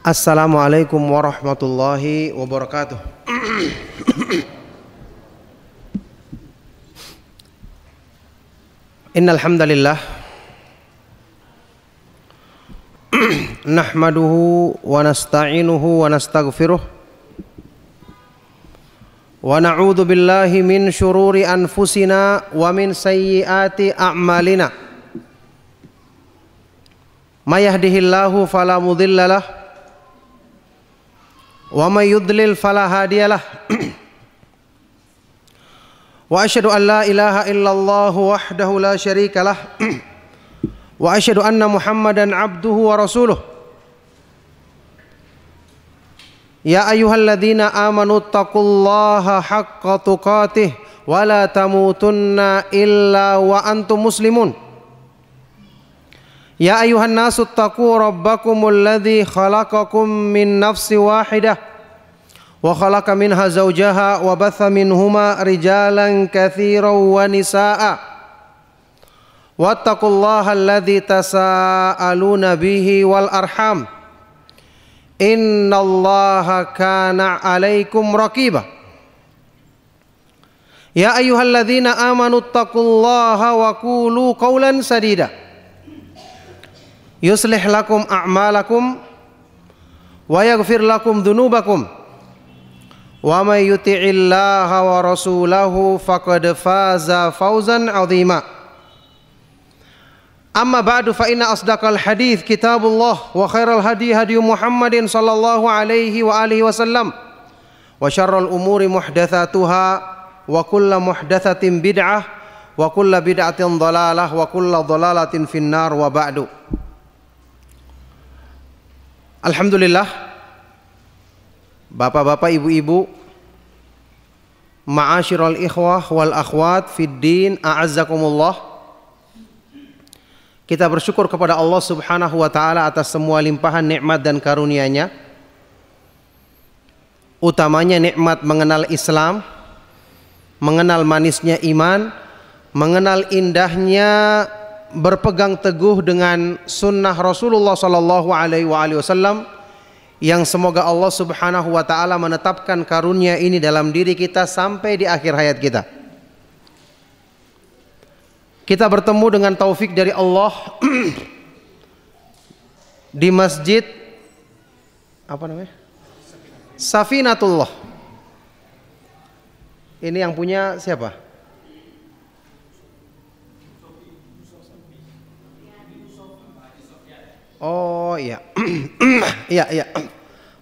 Assalamualaikum warahmatullahi wabarakatuh. Innal hamdalillah nahmaduhu wa nasta'inuhu wa nastaghfiruh wa na'udzu billahi min syururi anfusina wa min sayyiati a'malina. May yahdihillahu fala mudhillalah wa may yudlil fala hadiyalah. Wa asyhadu an la ilaha illallah wahdahu la syarikalah wa asyhadu anna Muhammadan abduhu wa rasuluh. Ya ayyuhalladzina amanu taqullaha haqqa tuqatih wa la tamutunna illa wa antum muslimun. Ya ayuhan nasu taqu rabbakumul ladzi khalaqakum min nafsin wahidah wa khalaqa minha zawjaha wa batha minhuma rijalan katsiran wa nisaa wattaqullaha alladzi tasaaluna bihi wal arham innallaha kana 'alaikum raqiba. Ya ayyuhalladzina amanu taqullaha wa qulu qawlan sadida yuslih lakum a'malakum wa yaghfir lakum dhunubakum wa may yuti'illaha wa rasulahu faqad faza fawzan 'azima. Amma ba'du fa inna asdaqal hadits kitabullah wa khairal hadi hadi Muhammadin sallallahu alaihi wa alihi wasallam wa syarrul umuri muhdatsatuha wa kullu muhdatsatin bid'ah wa kullu bid'atin dhalalah wa kullu dhalalatin finnar wa ba'du. Alhamdulillah, bapak-bapak, ibu-ibu, ma'asyiral ikhwah wal akhwat fid din, a'azzakumullah. Kita bersyukur kepada Allah Subhanahu wa taala atas semua limpahan nikmat dan karunia-Nya. Utamanya nikmat mengenal Islam, mengenal manisnya iman, mengenal indahnya berpegang teguh dengan sunnah Rasulullah sallallahu alaihi wasallam, yang semoga Allah Subhanahu wa taala menetapkan karunia ini dalam diri kita sampai di akhir hayat kita. Kita bertemu dengan taufik dari Allah di masjid apa namanya? Safinatullah. Ini yang punya siapa? Oh iya. Iya.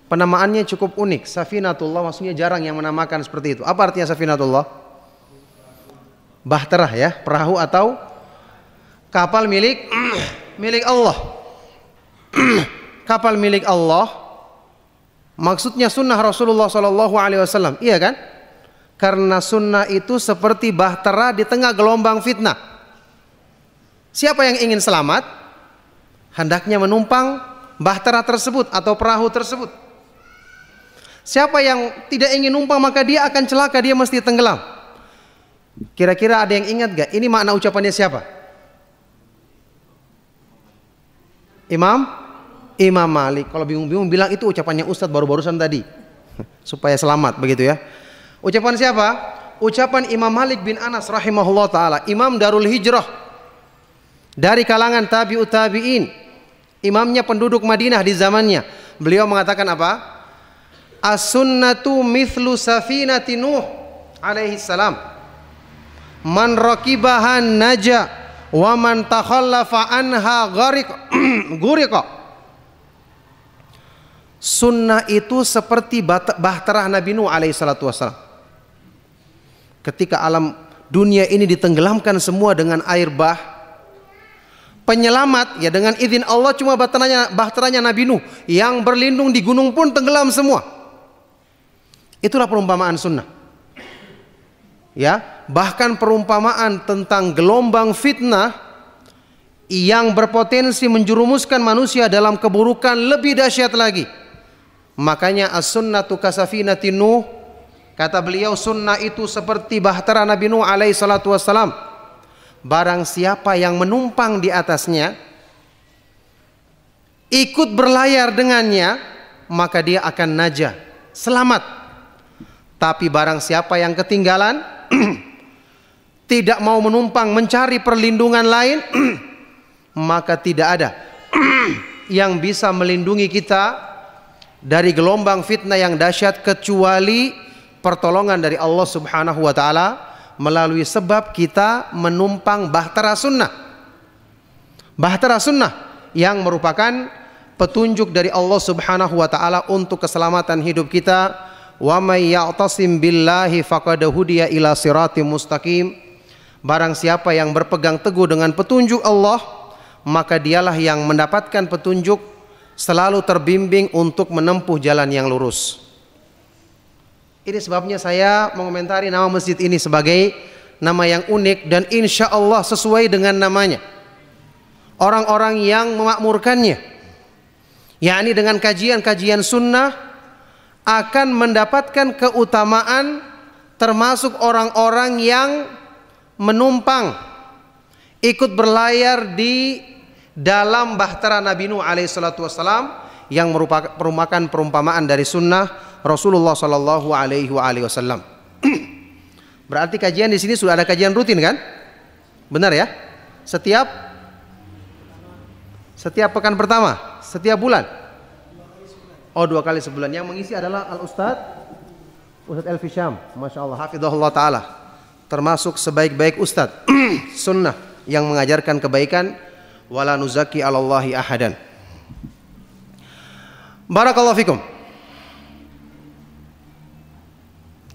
Penamaannya cukup unik. Safinatullah maksudnya jarang yang menamakan seperti itu. Apa artinya Safinatullah? Bahtera ya, perahu atau kapal milik Allah. Kapal milik Allah. Maksudnya sunnah Rasulullah sallallahu alaihi wasallam. Iya kan? Karena sunnah itu seperti bahtera di tengah gelombang fitnah. Siapa yang ingin selamat hendaknya menumpang bahtera tersebut atau perahu tersebut. Siapa yang tidak ingin numpang maka dia akan celaka, dia mesti tenggelam. Kira-kira ada yang ingat gak? Ini makna ucapannya siapa? Imam Malik. Kalau bingung-bingung bilang itu ucapannya Ustadz baru-barusan tadi supaya selamat begitu ya. Ucapan siapa? Ucapan Imam Malik bin Anas rahimahullah ta'ala, Imam Darul Hijrah dari kalangan tabi'ut tabi'in, imamnya penduduk Madinah di zamannya. Beliau mengatakan apa? As-sunnatu mithlu safinati Nuh alaihi salam. Man raqibaha naja wa man takhallafa anha ghuriqa. Sunnah itu seperti bahtera Nabi Nuh alaihi salatu wasalam. Ketika alam dunia ini ditenggelamkan semua dengan air bah, penyelamat ya dengan izin Allah cuma bahteranya Nabi Nuh, yang berlindung di gunung pun tenggelam semua. Itulah perumpamaan sunnah. Ya, bahkan perumpamaan tentang gelombang fitnah yang berpotensi menjerumuskan manusia dalam keburukan lebih dahsyat lagi. Makanya as-sunnatu kasafinati Nuh, kata beliau, sunnah itu seperti bahtera Nabi Nuh alaihi salatu wassalam. Barang siapa yang menumpang di atasnya, ikut berlayar dengannya, maka dia akan najah, selamat. Tapi barang siapa yang ketinggalan, tidak mau menumpang mencari perlindungan lain, maka tidak ada yang bisa melindungi kita dari gelombang fitnah yang dahsyat kecuali pertolongan dari Allah Subhanahu wa taala melalui sebab kita menumpang bahtera sunnah. Bahtera sunnah yang merupakan petunjuk dari Allah Subhanahu wa taala untuk keselamatan hidup kita. Wa may ya'tasim billahi faqad hudiya ila siratim mustaqim. Barang siapa yang berpegang teguh dengan petunjuk Allah, maka dialah yang mendapatkan petunjuk, selalu terbimbing untuk menempuh jalan yang lurus. Ini sebabnya saya mengomentari nama masjid ini sebagai nama yang unik dan insya Allah sesuai dengan namanya. Orang-orang yang memakmurkannya, yakni dengan kajian-kajian sunnah, akan mendapatkan keutamaan termasuk orang-orang yang menumpang ikut berlayar di dalam bahtera Nabi Nuh alaihissalatu wassalam yang merupakan perumpamaan dari sunnah Rasulullah sallallahu alaihi wasallam. Berarti kajian di sini sudah ada kajian rutin kan? Benar ya? Setiap pekan pertama, setiap bulan. Oh, 2 kali sebulan. Yang mengisi adalah Ustadz Elfi Syam, masya Allah, hafidhahullah taala, termasuk sebaik-baik ustadz sunnah yang mengajarkan kebaikan. Wala nuzaki 'alallahi ahadan. Barakallahu fikum.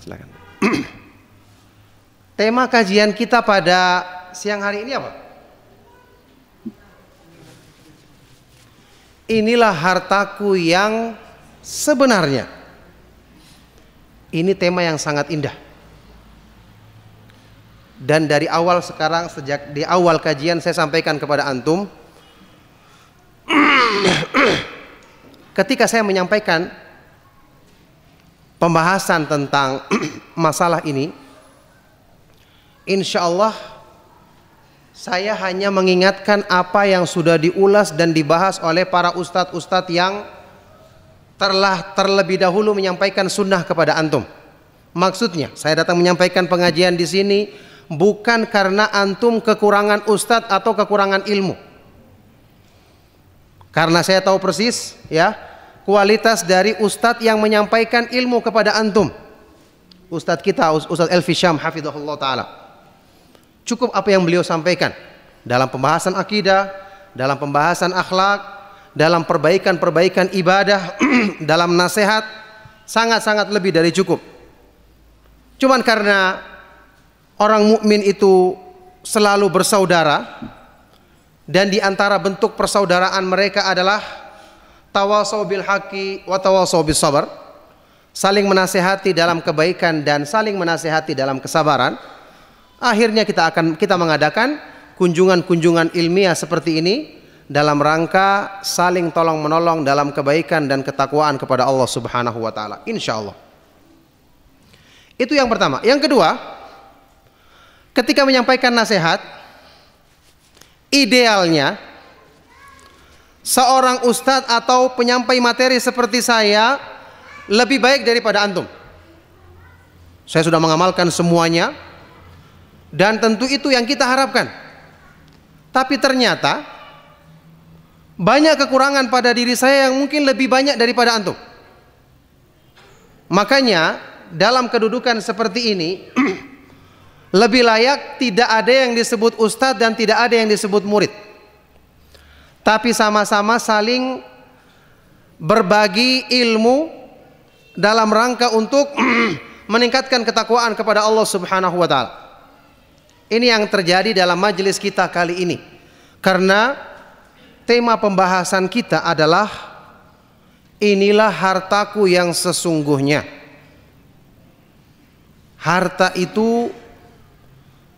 Silakan. Tema kajian kita pada siang hari ini apa? Inilah hartaku yang sebenarnya. Ini tema yang sangat indah. Dan dari awal sekarang, sejak di awal kajian saya sampaikan kepada antum, ketika saya menyampaikan pembahasan tentang masalah ini, insya Allah saya hanya mengingatkan apa yang sudah diulas dan dibahas oleh para ustadz-ustadz yang telah terlebih dahulu menyampaikan sunnah kepada antum. Maksudnya saya datang menyampaikan pengajian di sini bukan karena antum kekurangan ustadz atau kekurangan ilmu, karena saya tahu persis ya kualitas dari ustadz yang menyampaikan ilmu kepada antum. Ustadz kita, Ustadz Elfi Syam hafidhahullah ta'ala, cukup apa yang beliau sampaikan dalam pembahasan akidah, dalam pembahasan akhlak, dalam perbaikan-perbaikan ibadah, dalam nasihat, sangat-sangat lebih dari cukup. Cuman karena orang mukmin itu selalu bersaudara, dan di antara bentuk persaudaraan mereka adalah tawasau bil haqqi wa tawasau bis sabar, saling menasihati dalam kebaikan dan saling menasihati dalam kesabaran. Akhirnya kita mengadakan kunjungan-kunjungan ilmiah seperti ini dalam rangka saling tolong menolong dalam kebaikan dan ketakwaan kepada Allah Subhanahu wa taala, insyaallah. Itu yang pertama. Yang kedua, ketika menyampaikan nasihat, idealnya seorang ustadz atau penyampai materi seperti saya lebih baik daripada antum. Saya sudah mengamalkan semuanya dan tentu itu yang kita harapkan. Tapi ternyata banyak kekurangan pada diri saya yang mungkin lebih banyak daripada antum. Makanya dalam kedudukan seperti ini lebih layak tidak ada yang disebut ustadz dan tidak ada yang disebut murid, tapi sama-sama saling berbagi ilmu dalam rangka untuk meningkatkan ketakwaan kepada Allah Subhanahu wa taala. Ini yang terjadi dalam majelis kita kali ini, karena tema pembahasan kita adalah inilah hartaku yang sesungguhnya. Harta itu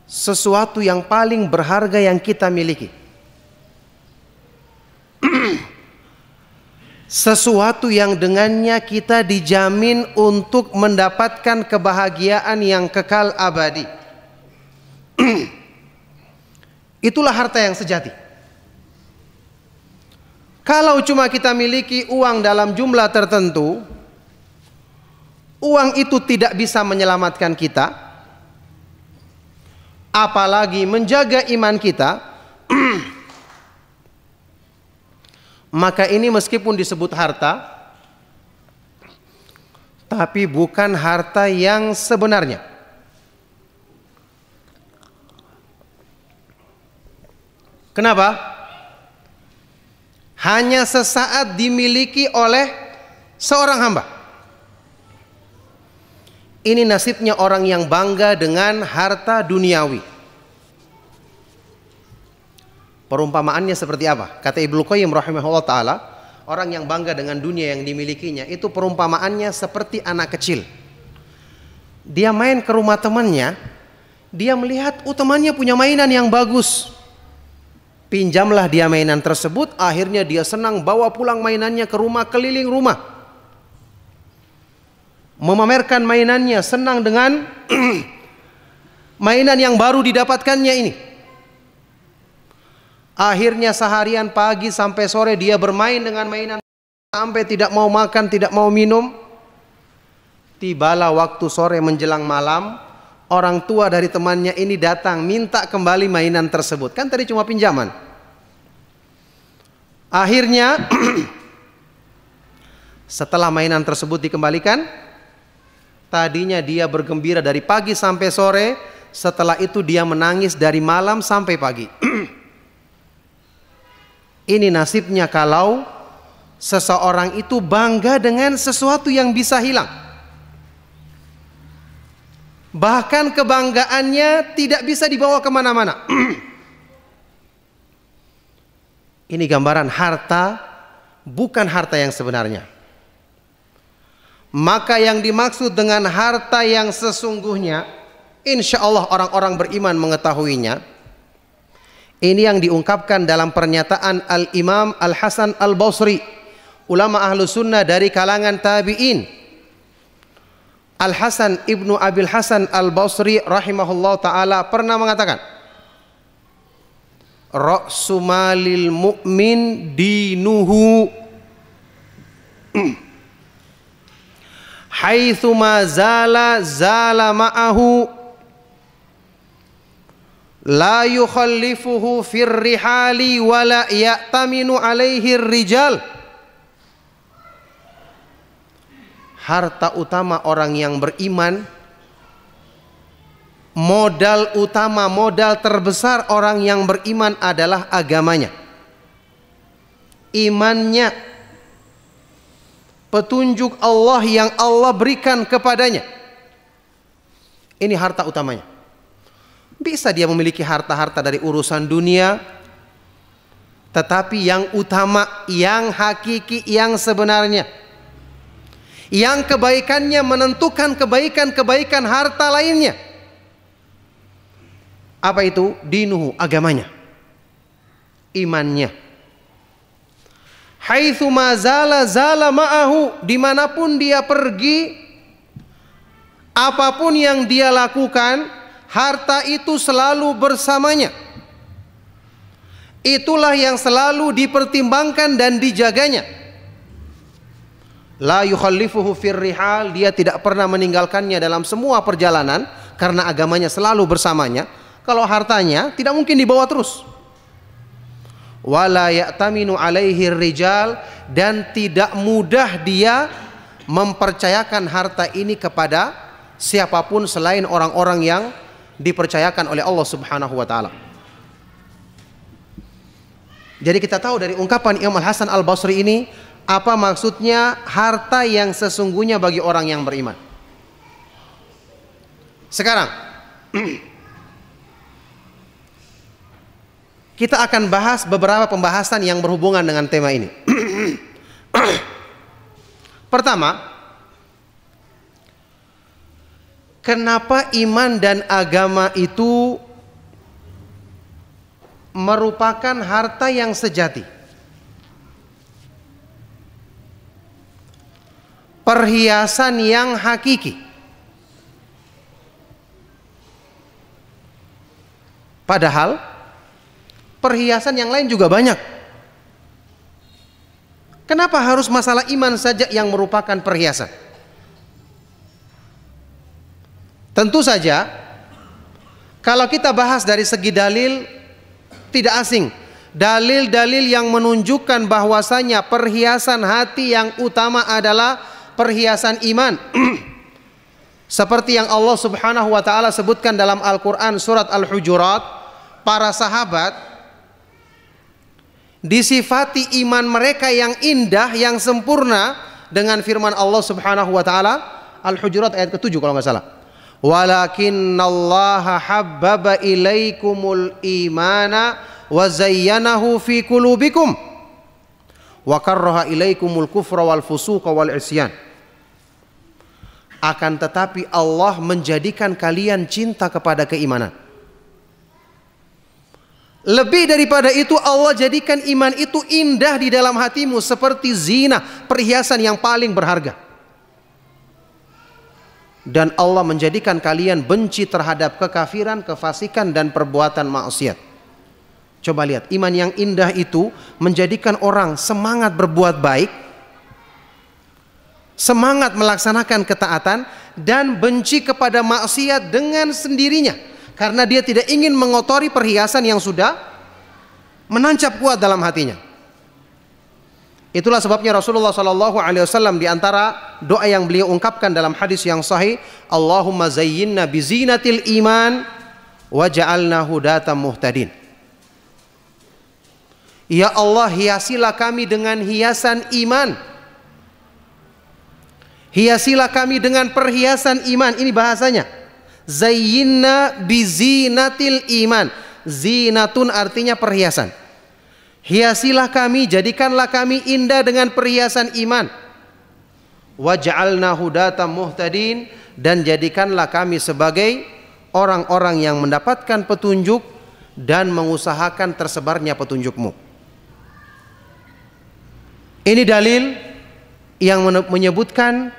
sesuatu yang paling berharga yang kita miliki. Sesuatu yang dengannya kita dijamin untuk mendapatkan kebahagiaan yang kekal abadi. Itulah harta yang sejati. Kalau cuma kita miliki uang dalam jumlah tertentu, uang itu tidak bisa menyelamatkan kita, apalagi menjaga iman kita. Maka ini meskipun disebut harta, tapi bukan harta yang sebenarnya. Kenapa? Hanya sesaat dimiliki oleh seorang hamba. Ini nasibnya orang yang bangga dengan harta duniawi. Perumpamaannya seperti apa? Kata Ibnu Qayyim rahimahullah ta'ala, orang yang bangga dengan dunia yang dimilikinya, itu perumpamaannya seperti anak kecil. Dia main ke rumah temannya, dia melihat temannya punya mainan yang bagus. Pinjamlah dia mainan tersebut, akhirnya dia senang bawa pulang mainannya ke rumah, keliling rumah, memamerkan mainannya, senang dengan mainan yang baru didapatkannya ini. Akhirnya seharian pagi sampai sore dia bermain dengan mainan sampai tidak mau makan, tidak mau minum. Tibalah waktu sore menjelang malam, orang tua dari temannya ini datang minta kembali mainan tersebut. Kan tadi cuma pinjaman. Akhirnya setelah mainan tersebut dikembalikan, tadinya dia bergembira dari pagi sampai sore, setelah itu dia menangis dari malam sampai pagi. Ini nasibnya kalau seseorang itu bangga dengan sesuatu yang bisa hilang. Bahkan kebanggaannya tidak bisa dibawa kemana-mana. Ini gambaran harta, bukan harta yang sebenarnya. Maka yang dimaksud dengan harta yang sesungguhnya, insya Allah orang-orang beriman mengetahuinya. Ini yang diungkapkan dalam pernyataan Al-Imam Al-Hasan Al-Basri, ulama ahlu sunnah dari kalangan tabi'in. Al-Hasan ibnu Abil Hasan Al-Basri rahimahullah ta'ala pernah mengatakan, Ra'su malil mu'min dinuhu haitsu ma zala zala ma'ahu la yukhallifuhu fir rihali wa la ya'taminu alaihi rijal. Harta utama orang yang beriman, modal utama, modal terbesar orang yang beriman adalah agamanya, imannya, petunjuk Allah yang Allah berikan kepadanya. Ini harta utamanya. Bisa dia memiliki harta-harta dari urusan dunia, tetapi yang utama, yang hakiki, yang sebenarnya, yang kebaikannya menentukan kebaikan-kebaikan harta lainnya. Apa itu? Dinuhu, agamanya, imannya. Haitsu ma zala zala ma'ahu, dimanapun dia pergi, apapun yang dia lakukan, harta itu selalu bersamanya. Itulah yang selalu dipertimbangkan dan dijaganya. La yukhallifuhu fir rihal, dia tidak pernah meninggalkannya dalam semua perjalanan karena agamanya selalu bersamanya. Kalau hartanya tidak mungkin dibawa terus. Wala ya'taminu alaihi rijal, dan tidak mudah dia mempercayakan harta ini kepada siapapun selain orang-orang yang dipercayakan oleh Allah Subhanahu wa taala. Jadi kita tahu dari ungkapan Imam Al-Hasan Al-Basri ini apa maksudnya harta yang sesungguhnya bagi orang yang beriman. Sekarang kita akan bahas beberapa pembahasan yang berhubungan dengan tema ini. Pertama, kenapa iman dan agama itu merupakan harta yang sejati? Perhiasan yang hakiki. Padahal perhiasan yang lain juga banyak. Kenapa harus masalah iman saja yang merupakan perhiasan? Tentu saja kalau kita bahas dari segi dalil, tidak asing dalil-dalil yang menunjukkan bahwasanya perhiasan hati yang utama adalah perhiasan iman. Seperti yang Allah Subhanahu wa taala sebutkan dalam Al-Qur'an surat Al-Hujurat, para sahabat disifati iman mereka yang indah, yang sempurna dengan firman Allah Subhanahu wa taala, Al-Hujurat ayat ke-7 kalau nggak salah. Walakinallaha habbaba ilaikumul imana wa zayyanahu fi qulubikum wa karraha ilaikumul kufra wal fusuqa wal isyan. Akan tetapi Allah menjadikan kalian cinta kepada keimanan. Lebih daripada itu, Allah jadikan iman itu indah di dalam hatimu seperti zina, perhiasan yang paling berharga. Dan Allah menjadikan kalian benci terhadap kekafiran, kefasikan, dan perbuatan maksiat. Coba lihat, iman yang indah itu menjadikan orang semangat berbuat baik, semangat melaksanakan ketaatan, dan benci kepada maksiat dengan sendirinya, karena dia tidak ingin mengotori perhiasan yang sudah menancap kuat dalam hatinya. Itulah sebabnya Rasulullah SAW di antara doa yang beliau ungkapkan dalam hadis yang sahih, Allahumma zayyinna bizinatil iman waj'alna hudatan muhtadin. Ya Allah, hiasilah kami dengan hiasan iman. Hiasilah kami dengan perhiasan iman. Ini bahasanya. Zayyinna bizinatil iman. Zinatun artinya perhiasan. Hiasilah kami, jadikanlah kami indah dengan perhiasan iman. Waj'alna hudatan muhtadin, dan jadikanlah kami sebagai orang-orang yang mendapatkan petunjuk dan mengusahakan tersebarnya petunjukmu. Ini dalil yang menyebutkan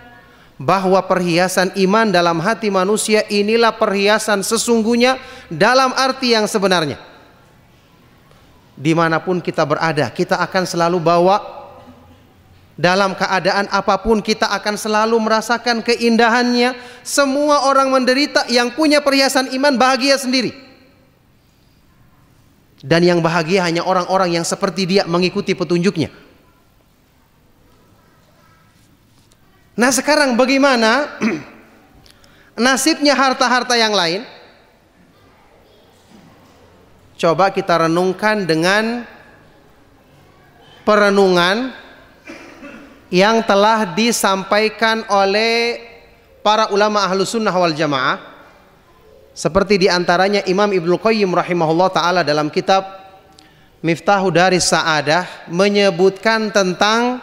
bahwa perhiasan iman dalam hati manusia inilah perhiasan sesungguhnya dalam arti yang sebenarnya. Dimanapun kita berada, kita akan selalu bawa, dalam keadaan apapun kita akan selalu merasakan keindahannya. Semua orang menderita, yang punya perhiasan iman bahagia sendiri. Dan yang bahagia hanya orang-orang yang seperti dia mengikuti petunjuknya. Nah, sekarang bagaimana nasibnya harta-harta yang lain? Coba kita renungkan dengan perenungan yang telah disampaikan oleh para ulama Ahlus Sunnah wal Jamaah, seperti diantaranya Imam Ibnu Qayyim rahimahullah ta'ala dalam kitab Miftahu Daris Sa'adah menyebutkan tentang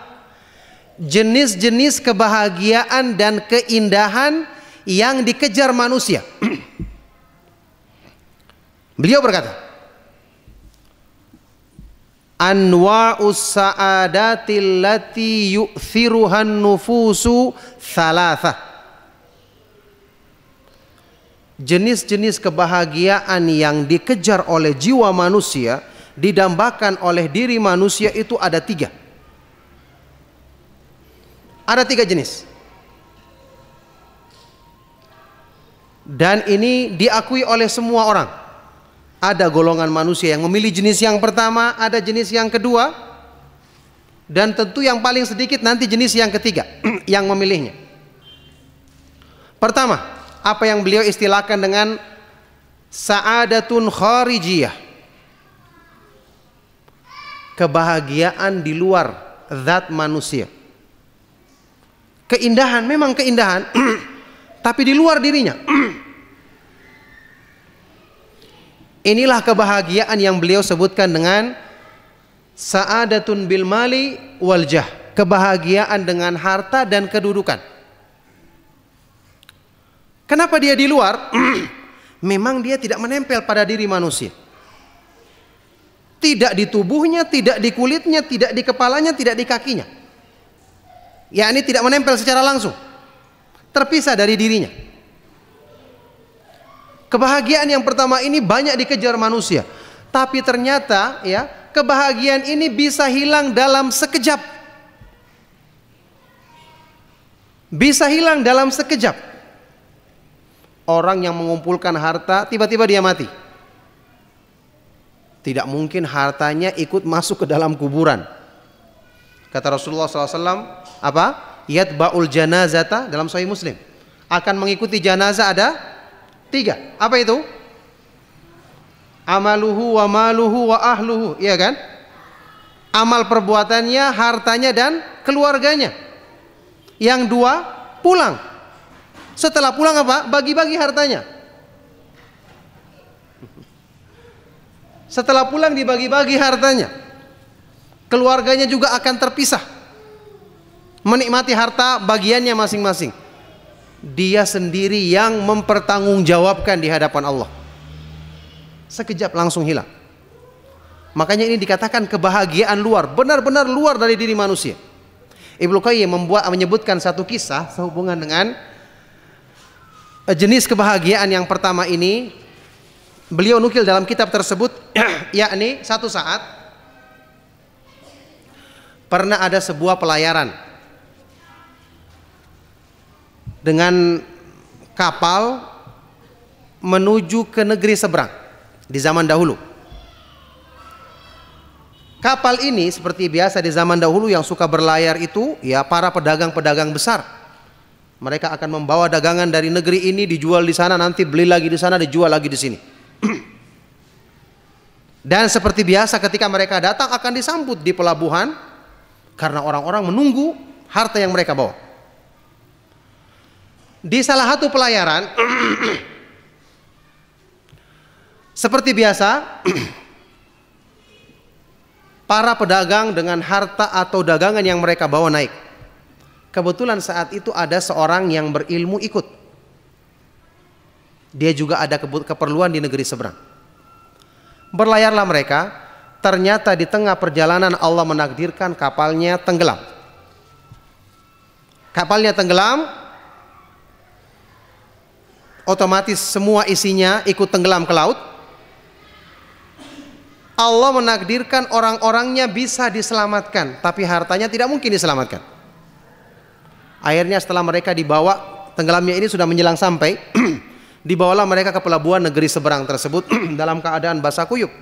jenis-jenis kebahagiaan dan keindahan yang dikejar manusia. Beliau berkata, anwa'us sa'adatil lati yu'thiruhan nufusu thalatha. Jenis-jenis kebahagiaan yang dikejar oleh jiwa manusia, didambakan oleh diri manusia itu ada 3. Ada 3 jenis. Dan ini diakui oleh semua orang. Ada golongan manusia yang memilih jenis yang pertama, ada jenis yang kedua, dan tentu yang paling sedikit nanti jenis yang ketiga yang memilihnya. Pertama, apa yang beliau istilahkan dengan sa'adatun kharijiyah, kebahagiaan di luar zat manusia. Keindahan, memang keindahan tapi di luar dirinya. Inilah kebahagiaan yang beliau sebutkan dengan sa'adatun bil mali wal jah, kebahagiaan dengan harta dan kedudukan. Kenapa dia di luar? Memang dia tidak menempel pada diri manusia. Tidak di tubuhnya, tidak di kulitnya, tidak di kepalanya, tidak di kakinya. yakni tidak menempel secara langsung, terpisah dari dirinya. Kebahagiaan yang pertama ini banyak dikejar manusia, tapi ternyata ya kebahagiaan ini bisa hilang dalam sekejap. bisa hilang dalam sekejap. Orang yang mengumpulkan harta tiba-tiba dia mati. Tidak mungkin hartanya ikut masuk ke dalam kuburan. Kata Rasulullah SAW, apa? Yatba'ul janazata, dalam Sahih Muslim, akan mengikuti janazah ada 3. Apa itu? Amaluhu wa maluhu wa ahluhu, iya kan? Amal perbuatannya, hartanya dan keluarganya. Yang 2 pulang. Setelah pulang apa? Bagi-bagi hartanya. Setelah pulang dibagi-bagi hartanya. Keluarganya juga akan terpisah, menikmati harta bagiannya masing-masing. Dia sendiri yang mempertanggungjawabkan di hadapan Allah. Sekejap langsung hilang. Makanya ini dikatakan kebahagiaan luar, benar-benar luar dari diri manusia. Ibnu Qayyim menyebutkan satu kisah sehubungan dengan jenis kebahagiaan yang pertama ini. Beliau nukil dalam kitab tersebut, yakni satu saat pernah ada sebuah pelayaran dengan kapal menuju ke negeri seberang di zaman dahulu. Kapal ini seperti biasa di zaman dahulu yang suka berlayar itu ya para pedagang-pedagang besar. Mereka akan membawa dagangan dari negeri ini dijual di sana, nanti beli lagi di sana, dijual lagi di sini. Dan seperti biasa ketika mereka datang akan disambut di pelabuhan karena orang-orang menunggu harta yang mereka bawa. Di salah satu pelayaran seperti biasa para pedagang dengan harta atau dagangan yang mereka bawa naik. Kebetulan saat itu ada seorang yang berilmu ikut. Dia juga ada keperluan di negeri seberang. Berlayarlah mereka. Ternyata di tengah perjalanan Allah menakdirkan kapalnya tenggelam. Kapalnya tenggelam, otomatis semua isinya ikut tenggelam ke laut. Allah menakdirkan orang-orangnya bisa diselamatkan, tapi hartanya tidak mungkin diselamatkan. Akhirnya setelah mereka dibawa, tenggelamnya ini sudah menjelang sampai, dibawalah mereka ke pelabuhan negeri seberang tersebut dalam keadaan basah kuyup.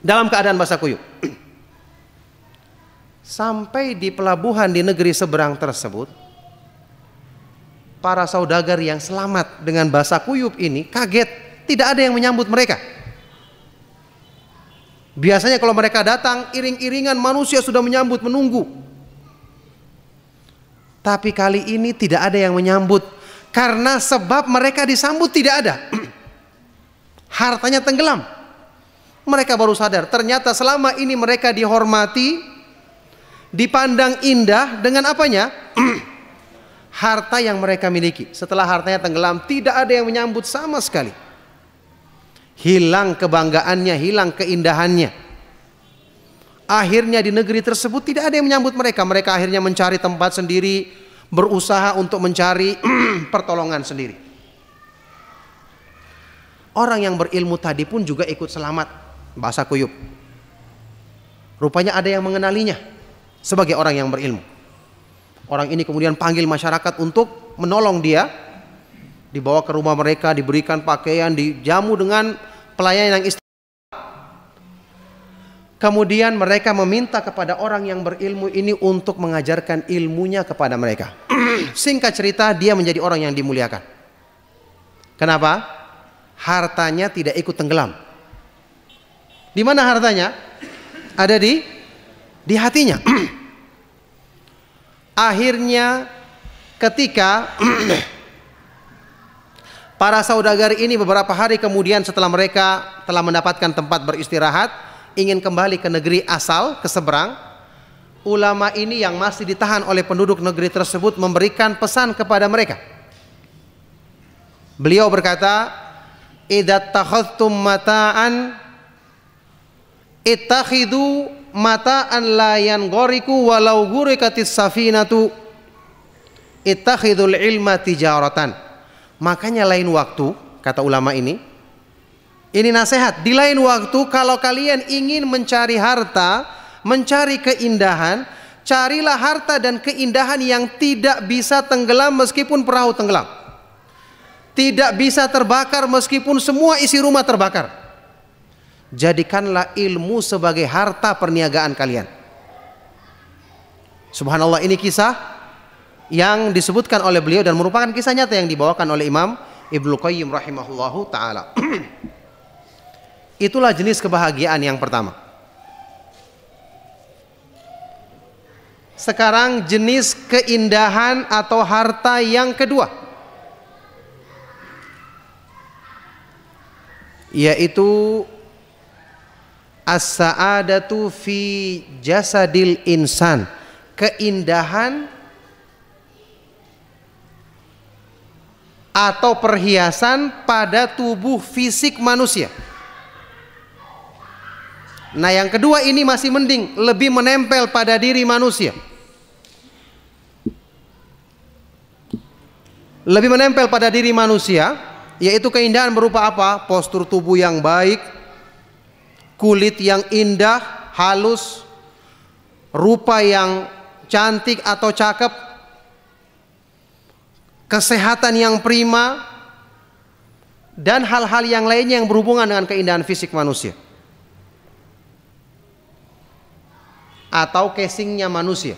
Dalam keadaan basah kuyup. Sampai di pelabuhan di negeri seberang tersebut, para saudagar yang selamat dengan basah kuyup ini kaget, tidak ada yang menyambut mereka. Biasanya kalau mereka datang iring-iringan manusia sudah menyambut, menunggu. Tapi kali ini tidak ada yang menyambut karena sebab mereka disambut tidak ada. Hartanya tenggelam. Mereka baru sadar ternyata selama ini mereka dihormati, dipandang indah dengan apanya? Harta yang mereka miliki. Setelah hartanya tenggelam tidak ada yang menyambut sama sekali. Hilang kebanggaannya, hilang keindahannya. Akhirnya di negeri tersebut tidak ada yang menyambut mereka. Mereka akhirnya mencari tempat sendiri, berusaha untuk mencari pertolongan sendiri. Orang yang berilmu tadi pun juga ikut selamat, basah kuyup. Rupanya ada yang mengenalinya sebagai orang yang berilmu. Orang ini kemudian panggil masyarakat untuk menolong dia. Dibawa ke rumah mereka, diberikan pakaian, dijamu dengan pelayanan yang istimewa. Kemudian mereka meminta kepada orang yang berilmu ini untuk mengajarkan ilmunya kepada mereka. Singkat cerita, dia menjadi orang yang dimuliakan. Kenapa? Hartanya tidak ikut tenggelam. Di mana hartanya? Ada di hatinya. Akhirnya ketika para saudagar ini beberapa hari kemudian setelah mereka telah mendapatkan tempat beristirahat, ingin kembali ke negeri asal, ke seberang, ulama ini yang masih ditahan oleh penduduk negeri tersebut memberikan pesan kepada mereka. Beliau berkata, "Idza takhadtum mata'an ittakhidhu mata'an la yanghariku walau ghurikatis safinatu ittakhidul ilma tijaratan." Makanya lain waktu, kata ulama ini nasihat, di lain waktu kalau kalian ingin mencari harta, mencari keindahan, carilah harta dan keindahan yang tidak bisa tenggelam meskipun perahu tenggelam, tidak bisa terbakar meskipun semua isi rumah terbakar. Jadikanlah ilmu sebagai harta perniagaan kalian. Subhanallah, ini kisah yang disebutkan oleh beliau dan merupakan kisah nyata yang dibawakan oleh Imam Ibnu Qayyim rahimahullahu ta'ala. Itulah jenis kebahagiaan yang pertama. Sekarang jenis keindahan atau harta yang kedua, yaitu as-sa'adatu fi jasadil insan, keindahan atau perhiasan pada tubuh fisik manusia. Nah, yang kedua ini masih mending, lebih menempel pada diri manusia. Lebih menempel pada diri manusia, yaitu keindahan berupa apa? Postur tubuh yang baik, kulit yang indah, halus, rupa yang cantik atau cakep, kesehatan yang prima, dan hal-hal yang lainnya yang berhubungan dengan keindahan fisik manusia atau casingnya manusia.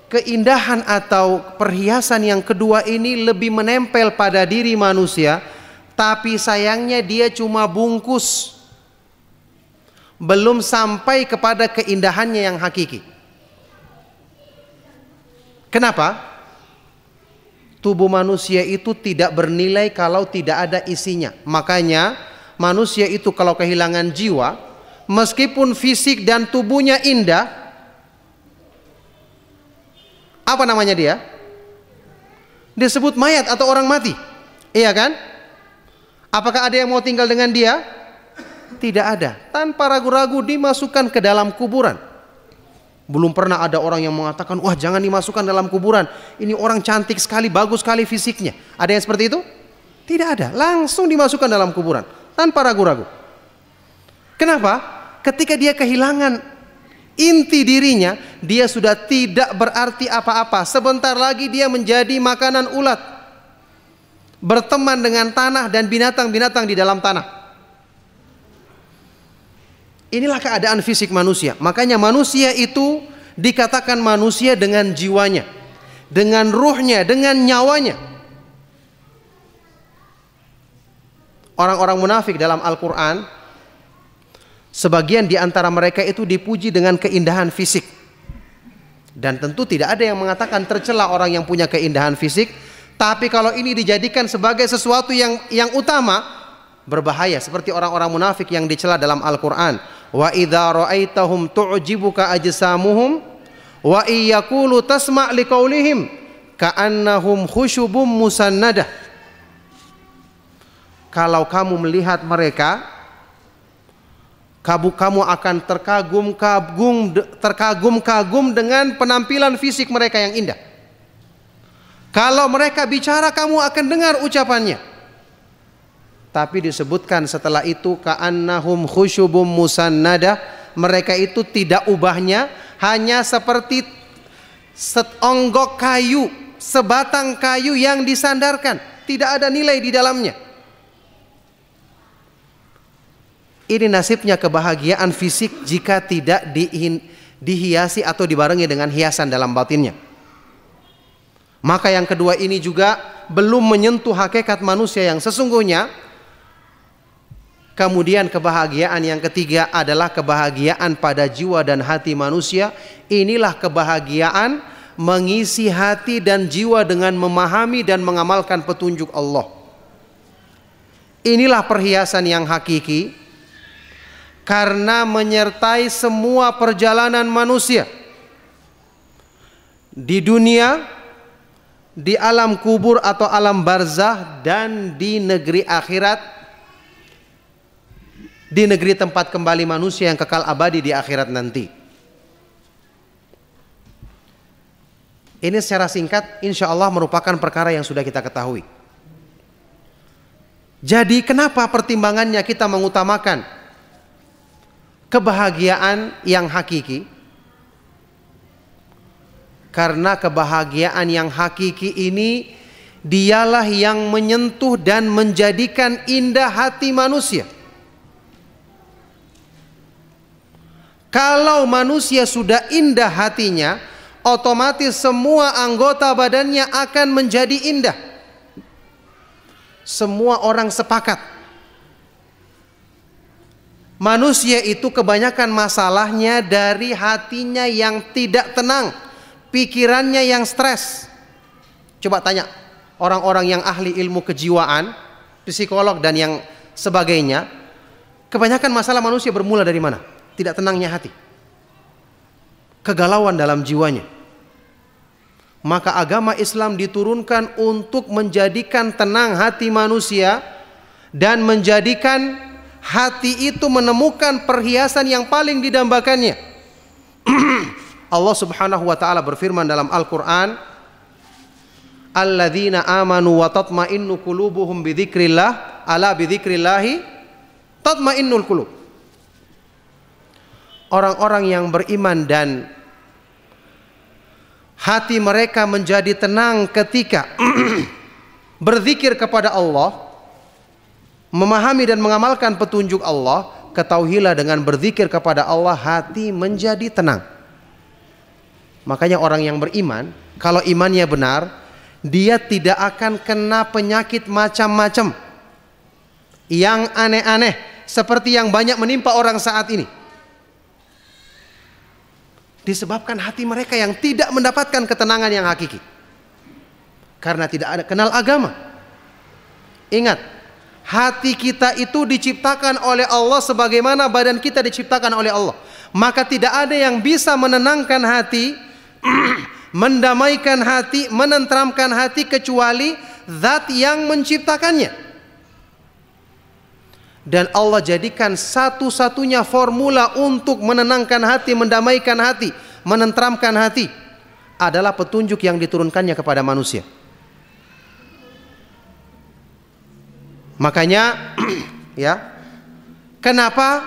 Keindahan atau perhiasan yang kedua ini lebih menempel pada diri manusia, tapi sayangnya dia cuma bungkus, belum sampai kepada keindahannya yang hakiki. Kenapa? Tubuh manusia itu tidak bernilai kalau tidak ada isinya. Makanya manusia itu kalau kehilangan jiwa, meskipun fisik dan tubuhnya indah, apa namanya dia? Disebut mayat atau orang mati. Iya kan? Apakah ada yang mau tinggal dengan dia? Tidak ada. Tanpa ragu-ragu dimasukkan ke dalam kuburan. Belum pernah ada orang yang mengatakan, wah jangan dimasukkan dalam kuburan, ini orang cantik sekali, bagus sekali fisiknya. Ada yang seperti itu? Tidak ada. Langsung dimasukkan dalam kuburan tanpa ragu-ragu. Kenapa? Ketika dia kehilangan inti dirinya, dia sudah tidak berarti apa-apa. Sebentar lagi dia menjadi makanan ulat, berteman dengan tanah dan binatang-binatang di dalam tanah. Inilah keadaan fisik manusia. Makanya manusia itu dikatakan manusia dengan jiwanya, dengan ruhnya, dengan nyawanya. Orang-orang munafik dalam Al-Quran, sebagian di antara mereka itu dipuji dengan keindahan fisik. Dan tentu tidak ada yang mengatakan tercela orang yang punya keindahan fisik. Tapi kalau ini dijadikan sebagai sesuatu yang utama, berbahaya. Seperti orang-orang munafik yang dicela dalam Al-Quran. Wa idza ra'aitahum tu'jibuka ajsamuhum wa iyaqulu tasma' liqaulihim ka'annahum khusyubum musannadah. Kalau kamu melihat mereka, kamu akan terkagum-kagum dengan penampilan fisik mereka yang indah. Kalau mereka bicara, kamu akan dengar ucapannya. Tapi disebutkan setelah itu ka'annahum khusyubum musannadah, mereka itu tidak ubahnya, hanya seperti setonggok kayu, sebatang kayu yang disandarkan, tidak ada nilai di dalamnya. Ini nasibnya kebahagiaan fisik jika tidak dihiasi atau dibarengi dengan hiasan dalam batinnya. Maka yang kedua ini juga belum menyentuh hakikat manusia yang sesungguhnya. Kemudian kebahagiaan yang ketiga adalah kebahagiaan pada jiwa dan hati manusia. Inilah kebahagiaan mengisi hati dan jiwa dengan memahami dan mengamalkan petunjuk Allah. Inilah perhiasan yang hakiki, karena menyertai semua perjalanan manusia di dunia, di alam kubur atau alam barzah, dan di negeri akhirat, di negeri tempat kembali manusia yang kekal abadi di akhirat nanti. Ini secara singkat insya Allah merupakan perkara yang sudah kita ketahui. Jadi kenapa pertimbangannya kita mengutamakan kebahagiaan yang hakiki? Karena kebahagiaan yang hakiki ini dialah yang menyentuh dan menjadikan indah hati manusia. Kalau manusia sudah indah hatinya, otomatis semua anggota badannya akan menjadi indah. Semua orang sepakat. Manusia itu kebanyakan masalahnya dari hatinya yang tidak tenang, pikirannya yang stres. Coba tanya orang-orang yang ahli ilmu kejiwaan, psikolog dan yang sebagainya, kebanyakan masalah manusia bermula dari mana? Tidak tenangnya hati, kegalauan dalam jiwanya. Maka agama Islam diturunkan untuk menjadikan tenang hati manusia dan menjadikan hati itu menemukan perhiasan yang paling didambakannya. Allah Subhanahu wa taala berfirman dalam Al-Qur'an, "Alladzina amanu wa tatma'innu qulubuhum bidzikrillah, ala bidzikrillahi tatma'innul qulub." Orang-orang yang beriman dan hati mereka menjadi tenang ketika berzikir kepada Allah, memahami dan mengamalkan petunjuk Allah, ketahuilah dengan berzikir kepada Allah hati menjadi tenang. Makanya orang yang beriman, kalau imannya benar, dia tidak akan kena penyakit macam-macam yang aneh-aneh seperti yang banyak menimpa orang saat ini. Disebabkan hati mereka yang tidak mendapatkan ketenangan yang hakiki, karena tidak ada kenal agama. Ingat, hati kita itu diciptakan oleh Allah sebagaimana badan kita diciptakan oleh Allah. Maka tidak ada yang bisa menenangkan hati, mendamaikan hati, menenteramkan hati kecuali Zat yang menciptakannya. Dan Allah jadikan satu-satunya formula untuk menenangkan hati, mendamaikan hati, menenteramkan hati adalah petunjuk yang diturunkannya kepada manusia. Makanya ya, kenapa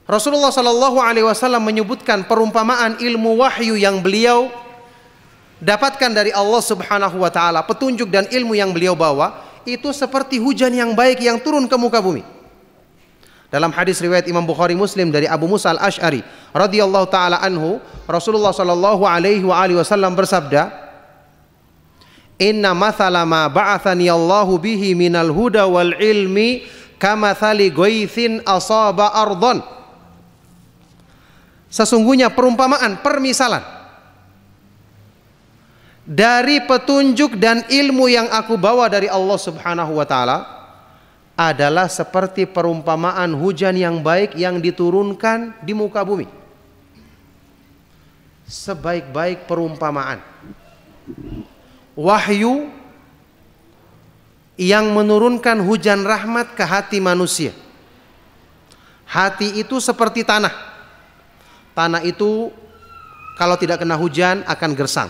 Rasulullah Shallallahu Alaihi Wasallam menyebutkan perumpamaan ilmu wahyu yang beliau dapatkan dari Allah Subhanahu Wa Taala, petunjuk dan ilmu yang beliau bawa itu seperti hujan yang baik yang turun ke muka bumi. Dalam hadis riwayat Imam Bukhari Muslim dari Abu Musa Al-Ash'ari radhiyallahu taala anhu, Rasulullah sallallahu alaihi wasallam bersabda, "Inna mathala ma ba'athani Allahu bihi minal huda wal ilmi kamathali ghaithin asaba ardon." Sesungguhnya perumpamaan, permisalan dari petunjuk dan ilmu yang aku bawa dari Allah Subhanahu wa taala adalah seperti perumpamaan hujan yang baik yang diturunkan di muka bumi. Sebaik-baik perumpamaan, wahyu yang menurunkan hujan rahmat ke hati manusia. Hati itu seperti tanah. Tanah itu kalau tidak kena hujan akan gersang,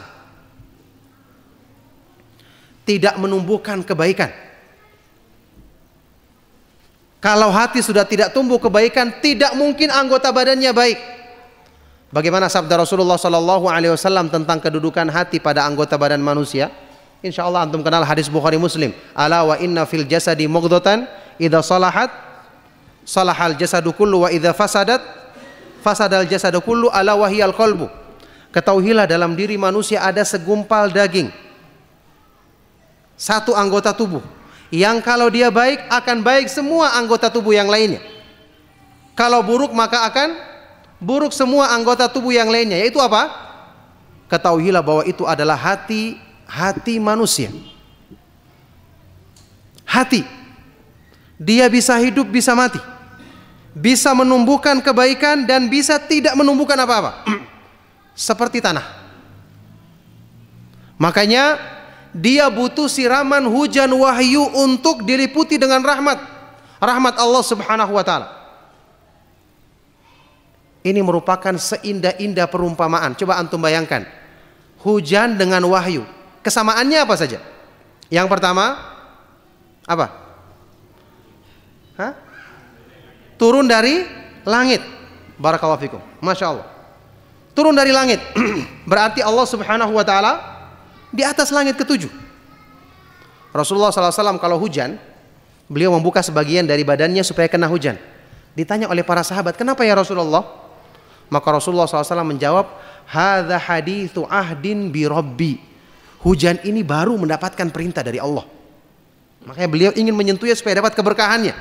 tidak menumbuhkan kebaikan. Kalau hati sudah tidak tumbuh kebaikan, tidak mungkin anggota badannya baik. Bagaimana sabda Rasulullah Sallallahu Alaihi Wasallam tentang kedudukan hati pada anggota badan manusia? Insya Allah antum kenal hadis Bukhari Muslim. Ala wa inna fil jasadi mughdatan idza salahat salahal jasadu kullu wa idza fasadat fasadal jasadu kullu ala wahiyal qalbu. Ketahuilah dalam diri manusia ada segumpal daging, satu anggota tubuh yang kalau dia baik akan baik semua anggota tubuh yang lainnya. Kalau buruk maka akan buruk semua anggota tubuh yang lainnya. Yaitu apa? Ketahuilah bahwa itu adalah hati manusia. Hati, dia bisa hidup, bisa mati, bisa menumbuhkan kebaikan dan bisa tidak menumbuhkan apa-apa. Seperti tanah. Makanya dia butuh siraman hujan wahyu untuk diliputi dengan rahmat Allah Subhanahu wa taala. Ini merupakan seindah-indah perumpamaan. Coba antum bayangkan, hujan dengan wahyu, kesamaannya apa saja? Yang pertama apa? turun dari langit. Barakallahu fikum. Masya Allah. Turun dari langit. Berarti Allah Subhanahu wa ta'ala di atas langit ketujuh. Rasulullah SAW kalau hujan, beliau membuka sebagian dari badannya supaya kena hujan. Ditanya oleh para sahabat, kenapa ya Rasulullah? Maka Rasulullah SAW menjawab, hadza haditsu ahdin bi rabbi. Hujan ini baru mendapatkan perintah dari Allah. Makanya beliau ingin menyentuhnya supaya dapat keberkahannya.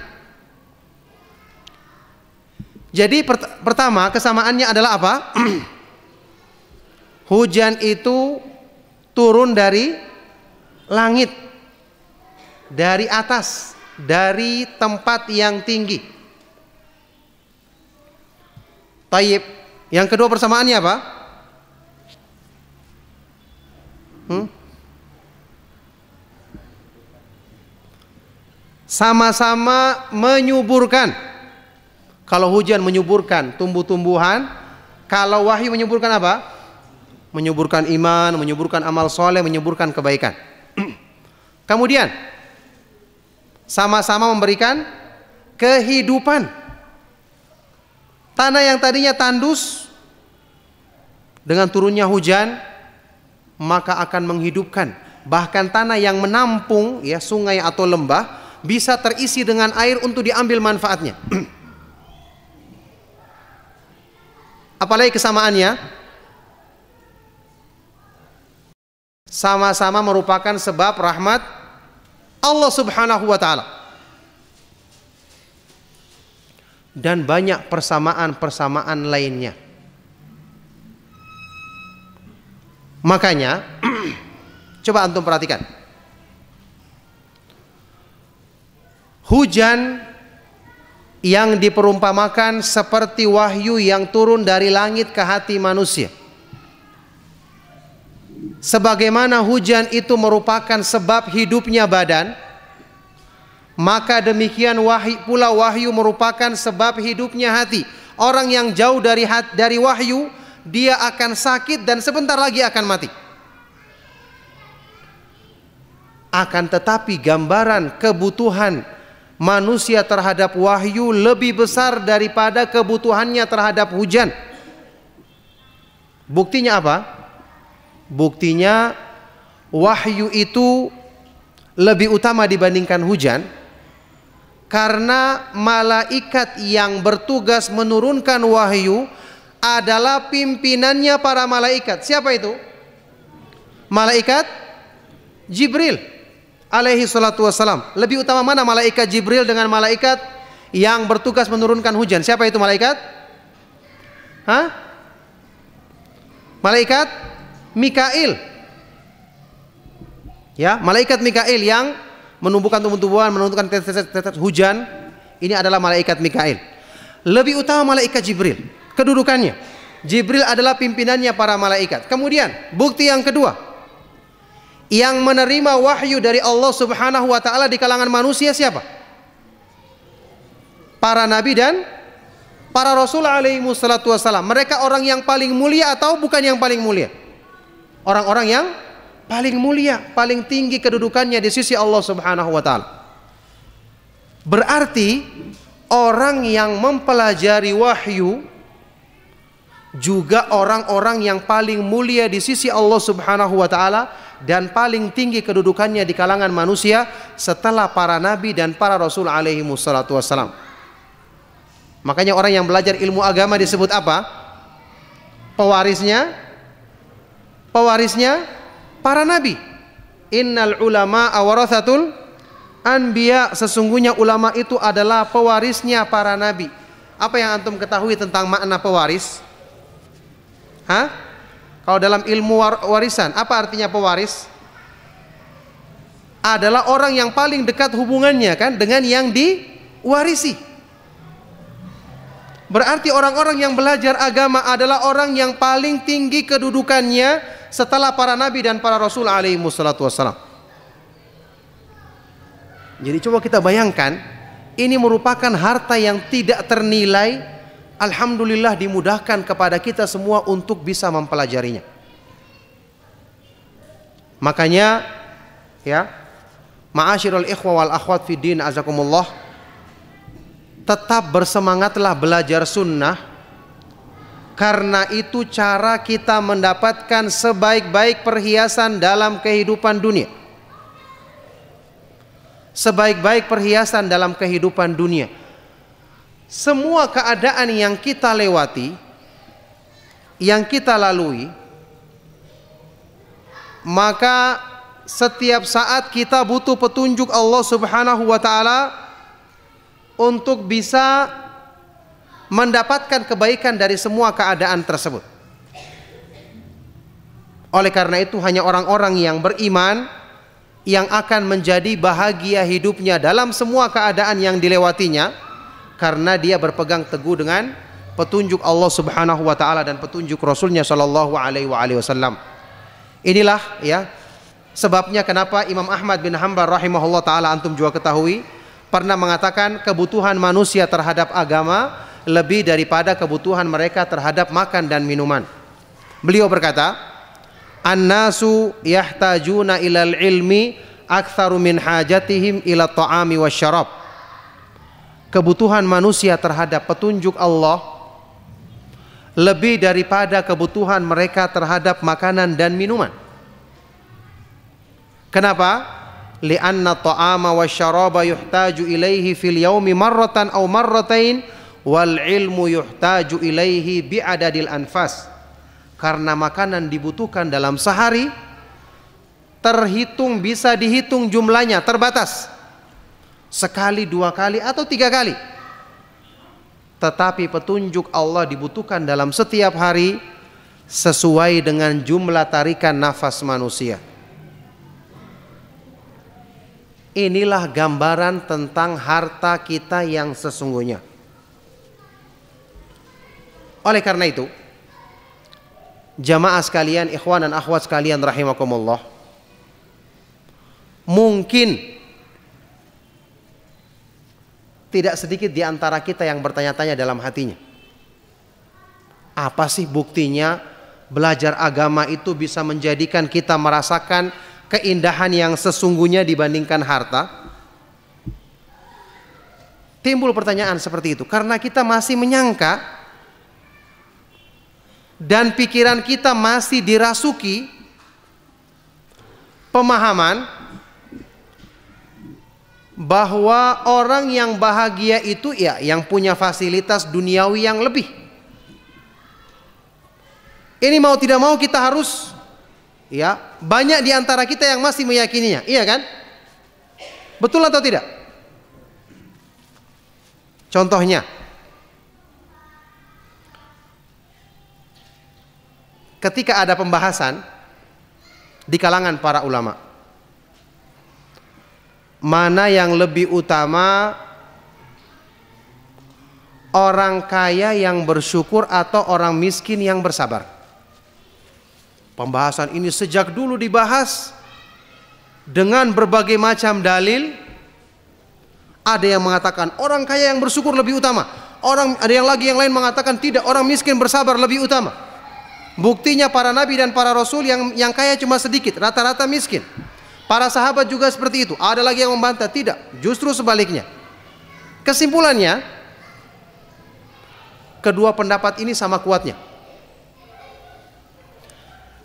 Jadi pertama kesamaannya adalah apa? Hujan itu turun dari langit, dari atas, dari tempat yang tinggi. Tayyib. Yang kedua persamaannya apa? Sama-sama menyuburkan. Kalau hujan menyuburkan tumbuh-tumbuhan, kalau wahyu menyuburkan apa? Menyuburkan iman, menyuburkan amal soleh, menyuburkan kebaikan. Kemudian sama-sama memberikan kehidupan. Tanah yang tadinya tandus dengan turunnya hujan maka akan menghidupkan. Bahkan tanah yang menampung ya sungai atau lembah bisa terisi dengan air untuk diambil manfaatnya. Apalagi kesamaannya? Sama-sama merupakan sebab rahmat Allah Subhanahu wa ta'ala. Dan banyak persamaan-persamaan lainnya. Makanya coba antum perhatikan. Hujan yang diperumpamakan seperti wahyu yang turun dari langit ke hati manusia. Sebagaimana hujan itu merupakan sebab hidupnya badan, maka demikian pula wahyu merupakan sebab hidupnya hati. Orang yang jauh dari wahyu, dia akan sakit dan sebentar lagi akan mati. Akan tetapi gambaran kebutuhan manusia terhadap wahyu lebih besar daripada kebutuhannya terhadap hujan. Buktinya apa? Buktinya wahyu itu lebih utama dibandingkan hujan, karena malaikat yang bertugas menurunkan wahyu adalah pimpinannya para malaikat. Siapa itu? Malaikat Jibril alaihi salatu wassalam. Lebih utama mana malaikat Jibril dengan malaikat yang bertugas menurunkan hujan? Siapa itu malaikat? Malaikat Mikail. Ya, malaikat Mikail yang menumbuhkan tumbuh-tumbuhan, menurunkan tetes-tetes hujan. Ini adalah malaikat Mikail. Lebih utama malaikat Jibril kedudukannya. Jibril adalah pimpinannya para malaikat. Kemudian bukti yang kedua, yang menerima wahyu dari Allah Subhanahu wa ta'ala di kalangan manusia siapa? Para nabi dan para rasul alaihi wassalatu wassalam. Mereka orang yang paling mulia atau bukan yang paling mulia? Orang-orang yang paling mulia, paling tinggi kedudukannya di sisi Allah Subhanahu wa ta'ala. Berarti orang yang mempelajari wahyu juga orang-orang yang paling mulia di sisi Allah Subhanahu wa ta'ala dan paling tinggi kedudukannya di kalangan manusia setelah para nabi dan para rasul alaihi wassalatu wassalam. Makanya orang yang belajar ilmu agama disebut apa? Pewarisnya para nabi. Innal ulama warathatul anbiya. Sesungguhnya ulama itu adalah pewarisnya para nabi. Apa yang antum ketahui tentang makna pewaris? Kalau dalam ilmu warisan, apa artinya pewaris? Adalah orang yang paling dekat hubungannya kan dengan yang diwarisi. Berarti orang-orang yang belajar agama adalah orang yang paling tinggi kedudukannya setelah para nabi dan para rasul alaihi wassalatu wassalam. Jadi coba kita bayangkan, ini merupakan harta yang tidak ternilai. Alhamdulillah dimudahkan kepada kita semua untuk bisa mempelajarinya. Makanya ya, ma'asyiral ikhwa wal akhwat fid din azakumullah, tetap bersemangatlah belajar sunnah, karena itu cara kita mendapatkan sebaik-baik perhiasan dalam kehidupan dunia. Sebaik-baik perhiasan dalam kehidupan dunia. Semua keadaan yang kita lewati, yang kita lalui, maka setiap saat kita butuh petunjuk Allah Subhanahu wa taala untuk bisa mendapatkan kebaikan dari semua keadaan tersebut. Oleh karena itu hanya orang-orang yang beriman yang akan menjadi bahagia hidupnya dalam semua keadaan yang dilewatinya, karena dia berpegang teguh dengan petunjuk Allah Subhanahu wa taala dan petunjuk Rasulnya sallallahu alaihi wasallam. Inilah ya sebabnya kenapa Imam Ahmad bin Hanbal rahimahullah taala, antum juga ketahui, pernah mengatakan kebutuhan manusia terhadap agama lebih daripada kebutuhan mereka terhadap makan dan minuman. Beliau berkata, "An-nasu yahtajuna ilal ilmi aktsaru min hajatihim ila ta'ami wasyarab." Kebutuhan manusia terhadap petunjuk Allah lebih daripada kebutuhan mereka terhadap makanan dan minuman. Kenapa? Li'anna ta'ama wasyaraba yuhtaju ilaihi fil yaumi marratan aw marratain wal ilmu yuhtaju ilaihi bi'adadil anfas. Karena makanan dibutuhkan dalam sehari, terhitung, bisa dihitung jumlahnya, terbatas. Sekali, 2 kali, atau 3 kali. Tetapi petunjuk Allah dibutuhkan dalam setiap hari sesuai dengan jumlah tarikan nafas manusia. Inilah gambaran tentang harta kita yang sesungguhnya. Oleh karena itu, jamaah sekalian, ikhwan dan akhwat sekalian rahimakumullah, mungkin tidak sedikit di antara kita yang bertanya-tanya dalam hatinya, apa sih buktinya belajar agama itu bisa menjadikan kita merasakan keindahan yang sesungguhnya dibandingkan harta? Timbul pertanyaan seperti itu karena kita masih menyangka dan pikiran kita masih dirasuki pemahaman bahwa orang yang bahagia itu ya yang punya fasilitas duniawi yang lebih. Ini mau tidak mau kita harus, ya, banyak di antara kita yang masih meyakininya, iya kan? Betul atau tidak? Contohnya, ketika ada pembahasan di kalangan para ulama, mana yang lebih utama, orang kaya yang bersyukur atau orang miskin yang bersabar? Pembahasan ini sejak dulu dibahas dengan berbagai macam dalil. Ada yang mengatakan orang kaya yang bersyukur lebih utama, ada yang lain mengatakan tidak, orang miskin bersabar lebih utama. Buktinya para nabi dan para rasul yang kaya cuma sedikit, rata-rata miskin. Para sahabat juga seperti itu. Ada lagi yang membantah, tidak, justru sebaliknya. Kesimpulannya, kedua pendapat ini sama kuatnya.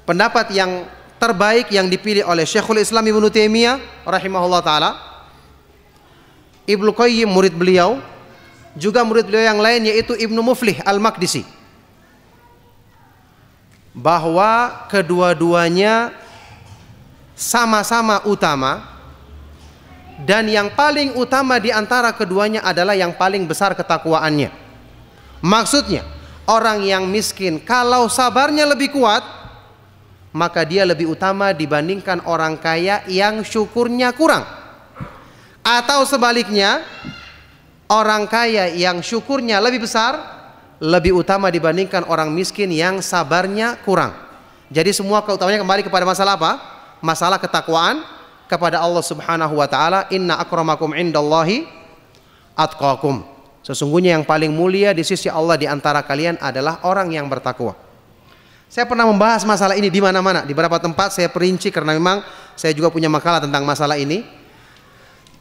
Pendapat yang terbaik yang dipilih oleh Syekhul Islam Ibnu Taimiyah rahimahullah taala, Ibnu Qayyim murid beliau, juga murid beliau yang lain yaitu Ibnu Muflih Al-Maqdisi, bahwa kedua-duanya sama-sama utama, dan yang paling utama di antara keduanya adalah yang paling besar ketakwaannya. Maksudnya, orang yang miskin kalau sabarnya lebih kuat, maka dia lebih utama dibandingkan orang kaya yang syukurnya kurang. Atau sebaliknya, orang kaya yang syukurnya lebih besar lebih utama dibandingkan orang miskin yang sabarnya kurang. Jadi semua keutamanya kembali kepada masalah apa? Masalah ketakwaan kepada Allah Subhanahu wa taala. Inna akramakum indallahi atqakum. Sesungguhnya yang paling mulia di sisi Allah di antara kalian adalah orang yang bertakwa. Saya pernah membahas masalah ini di mana-mana, di beberapa tempat saya perinci karena memang saya juga punya makalah tentang masalah ini.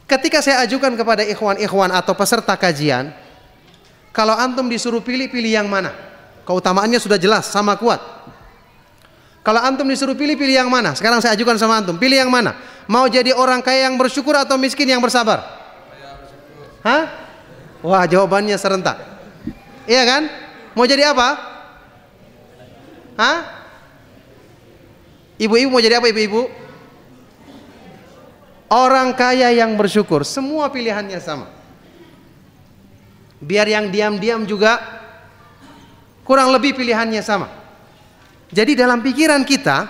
Ketika saya ajukan kepada ikhwan-ikhwan atau peserta kajian, Kalau antum disuruh pilih, pilih yang mana? Keutamaannya sudah jelas, sama kuat. Kalau antum disuruh pilih, pilih yang mana? Sekarang saya ajukan sama antum, pilih yang mana? Mau jadi orang kaya yang bersyukur atau miskin yang bersabar? Hah? Wah, jawabannya serentak. Iya kan? Mau jadi apa? Hah? Ibu-ibu mau jadi apa ibu-ibu? Orang kaya yang bersyukur. Semua pilihannya sama. Biar yang diam-diam juga kurang lebih pilihannya sama. Jadi dalam pikiran kita,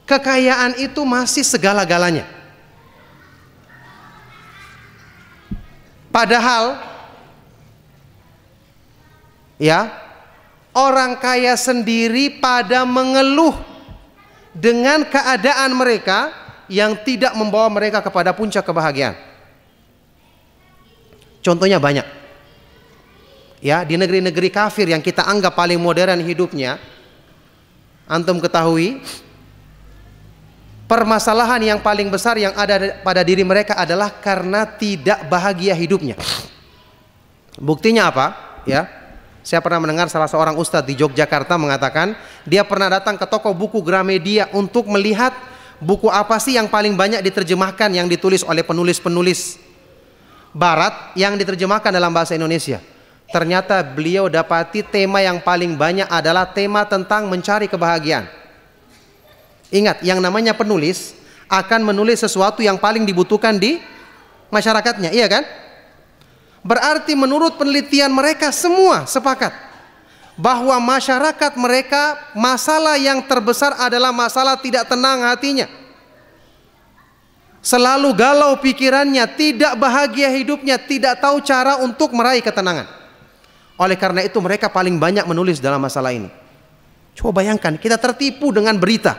kekayaan itu masih segala-galanya. Padahal ya, orang kaya sendiri pada mengeluh dengan keadaan mereka yang tidak membawa mereka kepada puncak kebahagiaan. Contohnya banyak. Ya, di negeri-negeri kafir yang kita anggap paling modern hidupnya, antum ketahui permasalahan yang paling besar yang ada pada diri mereka adalah karena tidak bahagia hidupnya. Buktinya apa? Ya, saya pernah mendengar salah seorang ustadz di Yogyakarta mengatakan dia pernah datang ke toko buku Gramedia untuk melihat buku apa sih yang paling banyak diterjemahkan, yang ditulis oleh penulis-penulis Barat yang diterjemahkan dalam bahasa Indonesia. Ternyata beliau dapati tema yang paling banyak adalah tema tentang mencari kebahagiaan. Ingat, yang namanya penulis akan menulis sesuatu yang paling dibutuhkan di masyarakatnya, iya kan? Berarti menurut penelitian mereka semua sepakat bahwa masyarakat mereka masalah yang terbesar adalah masalah tidak tenang hatinya. Selalu galau pikirannya, tidak bahagia hidupnya, tidak tahu cara untuk meraih ketenangan. Oleh karena itu mereka paling banyak menulis dalam masalah ini. Coba bayangkan, kita tertipu dengan berita.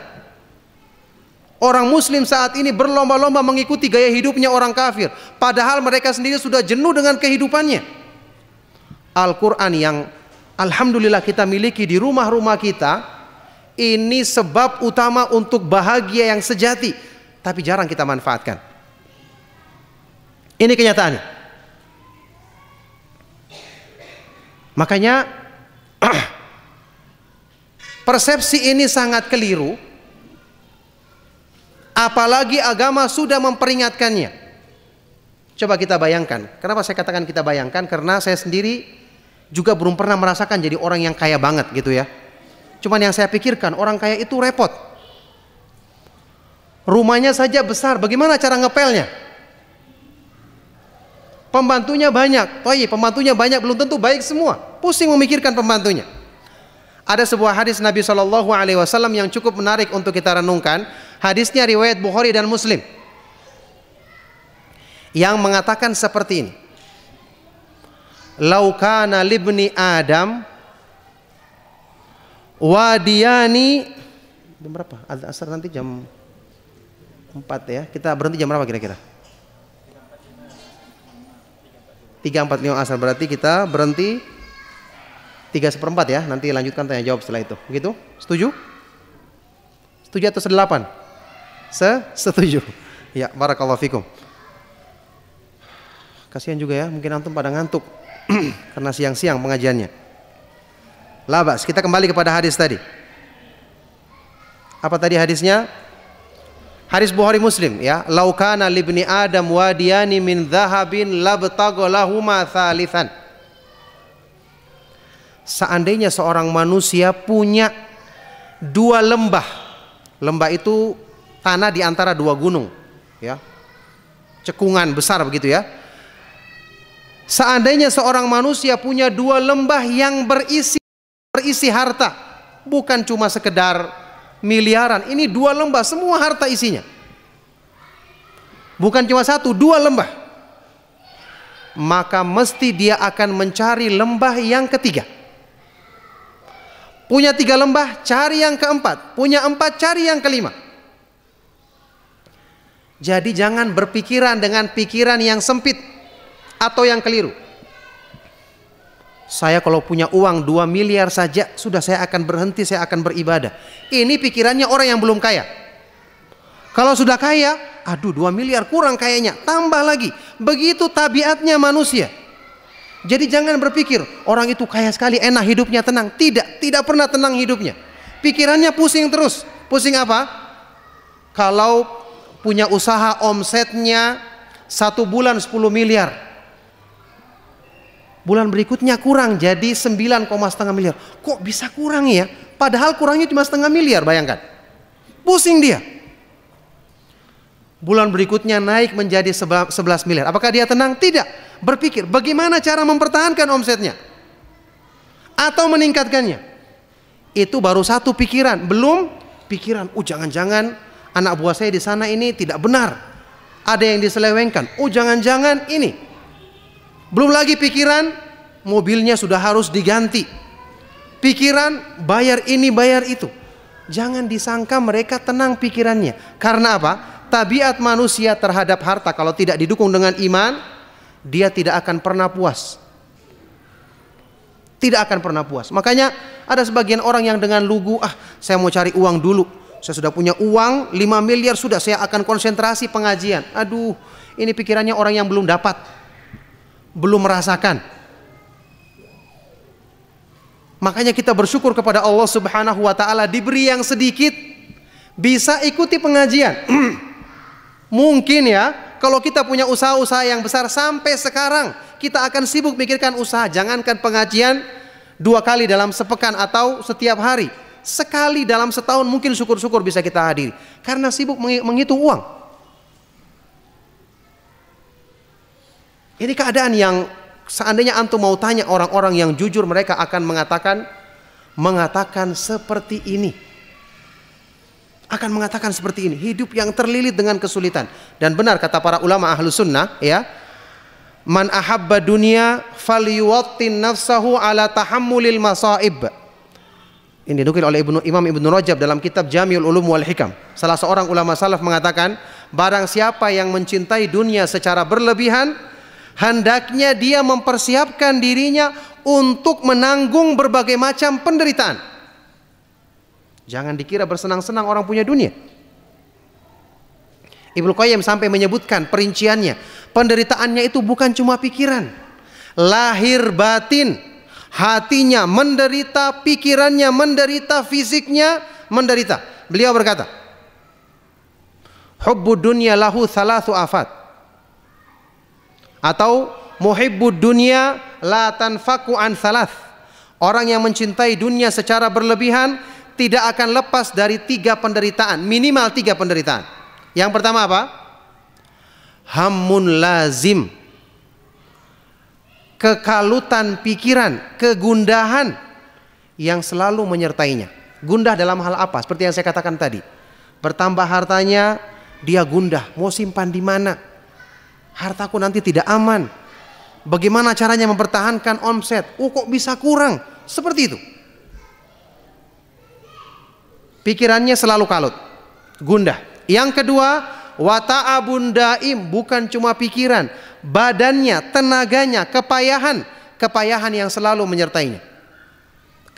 Orang muslim saat ini berlomba-lomba mengikuti gaya hidupnya orang kafir, padahal mereka sendiri sudah jenuh dengan kehidupannya. Al-Quran yang alhamdulillah kita miliki di rumah-rumah kita, ini sebab utama untuk bahagia yang sejati, tapi jarang kita manfaatkan. Ini kenyataannya. Makanya persepsi ini sangat keliru, apalagi agama sudah memperingatkannya. Coba kita bayangkan. Kenapa saya katakan kita bayangkan? Karena saya sendiri juga belum pernah merasakan jadi orang yang kaya banget gitu ya. Cuman yang saya pikirkan, orang kaya itu repot. Rumahnya saja besar, bagaimana cara ngepelnya? Pembantunya banyak, pembantunya banyak belum tentu baik semua. Pusing memikirkan pembantunya. Ada sebuah hadis Nabi SAW yang cukup menarik untuk kita renungkan. Hadisnya riwayat Bukhari dan Muslim, yang mengatakan seperti ini: Lau kana libni Adam wadiyani. Jam berapa? Asar nanti jam 4 ya. Kita berhenti jam berapa kira-kira? 3:45 asar, berarti kita berhenti 3:4 ya. Nanti lanjutkan tanya jawab setelah itu. Begitu? Setuju? Setuju atau 8? Setuju. Ya, barakallahu fikum. Kasihan juga ya, mungkin antum pada ngantuk karena siang-siang pengajiannya. Labas, kita kembali kepada hadis tadi. Apa tadi hadisnya? Hadis Bukhari Muslim ya. Lau kana libni Adam wadiyani min dhahabin labtagha lahuma thalithan. Seandainya seorang manusia punya 2 lembah. Lembah itu tanah di antara 2 gunung ya. Cekungan besar begitu ya. Seandainya seorang manusia punya 2 lembah yang berisi harta, bukan cuma sekedar miliaran, ini 2 lembah semua harta isinya, bukan cuma 1, 2 lembah, maka mesti dia akan mencari lembah yang ketiga. Punya 3 lembah, cari yang keempat. Punya 4, cari yang kelima. Jadi jangan berpikiran dengan pikiran yang sempit atau yang keliru. Saya kalau punya uang 2 miliar saja, sudah saya akan berhenti, saya akan beribadah. Ini pikirannya orang yang belum kaya. Kalau sudah kaya, aduh 2 miliar kurang kayaknya, tambah lagi. Begitu tabiatnya manusia. Jadi jangan berpikir orang itu kaya sekali, enak hidupnya, tenang. Tidak pernah tenang hidupnya. Pikirannya pusing terus. Pusing apa? Kalau punya usaha omsetnya 1 bulan 10 miliar. Bulan berikutnya kurang jadi 9,5 miliar. Kok bisa kurang ya? Padahal kurangnya cuma setengah miliar, bayangkan. Pusing dia. Bulan berikutnya naik menjadi 11 miliar. Apakah dia tenang? Tidak. Berpikir bagaimana cara mempertahankan omsetnya atau meningkatkannya. Itu baru satu pikiran. Belum pikiran, jangan-jangan anak buah saya di sana ini tidak benar, ada yang diselewengkan. Jangan-jangan ini. Belum lagi pikiran mobilnya sudah harus diganti. Pikiran bayar ini, bayar itu. Jangan disangka mereka tenang pikirannya. Karena apa? Tabiat manusia terhadap harta kalau tidak didukung dengan iman, dia tidak akan pernah puas. Tidak akan pernah puas. Makanya ada sebagian orang yang dengan lugu, saya mau cari uang dulu. Saya sudah punya uang 5 miliar, sudah saya akan konsentrasi pengajian. Aduh, ini pikirannya orang yang belum dapat, belum merasakan. Makanya kita bersyukur kepada Allah Subhanahu wa taala diberi yang sedikit, bisa ikuti pengajian. Mungkin ya, kalau kita punya usaha-usaha yang besar sampai sekarang, kita akan sibuk mikirkan usaha. Jangankan pengajian 2 kali dalam sepekan atau setiap hari, sekali dalam setahun mungkin syukur-syukur bisa kita hadiri. Karena sibuk menghitung uang. Ini keadaan yang seandainya antum mau tanya orang-orang yang jujur, mereka akan mengatakan seperti ini. Akan mengatakan seperti ini, hidup yang terlilit dengan kesulitan. Dan benar kata para ulama ahlu sunnah, ya, man ahabba dunia falyuwattin nafsahu ala tahammulil masaib. Ini dinukil oleh Imam Ibnu Rajab dalam kitab Jami'ul Ulum wal Hikam. Salah seorang ulama salaf mengatakan, barang siapa yang mencintai dunia secara berlebihan, hendaknya dia mempersiapkan dirinya untuk menanggung berbagai macam penderitaan. Jangan dikira bersenang-senang orang punya dunia. Ibnu Qayyim sampai menyebutkan perinciannya. Penderitaannya itu bukan cuma pikiran, lahir batin. Hatinya menderita, pikirannya menderita, fisiknya menderita. Beliau berkata, hubbud dunya lahu thalathu afat. Atau muhibbud dunya la tanfaku an thalath. Orang yang mencintai dunia secara berlebihan tidak akan lepas dari 3 penderitaan, minimal 3 penderitaan. Yang pertama apa? Hammun lazim, kekalutan pikiran, kegundahan yang selalu menyertainya. Gundah dalam hal apa? Seperti yang saya katakan tadi. Bertambah hartanya, dia gundah, mau simpan di mana? Hartaku nanti tidak aman. Bagaimana caranya mempertahankan omset? Kok bisa kurang? Seperti itu. Pikirannya selalu kalut, gundah. Yang kedua, wata'abun daim, bukan cuma pikiran, badannya, tenaganya, kepayahan yang selalu menyertainya.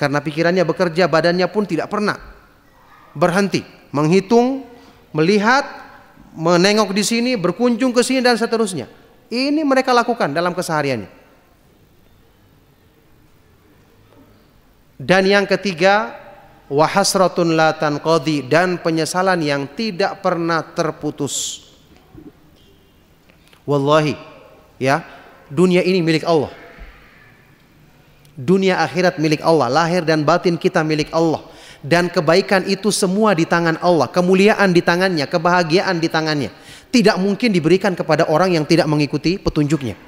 Karena pikirannya bekerja, badannya pun tidak pernah berhenti, menghitung, melihat, menengok di sini, berkunjung ke sini dan seterusnya. Ini mereka lakukan dalam kesehariannya. Dan yang ketiga, wa hasratun la tanqadi, dan penyesalan yang tidak pernah terputus. Wallahi, ya, dunia ini milik Allah. Dunia akhirat milik Allah, lahir dan batin kita milik Allah. Dan kebaikan itu semua di tangan Allah, kemuliaan di tangannya, kebahagiaan di tangannya. Tidak mungkin diberikan kepada orang yang tidak mengikuti petunjuknya.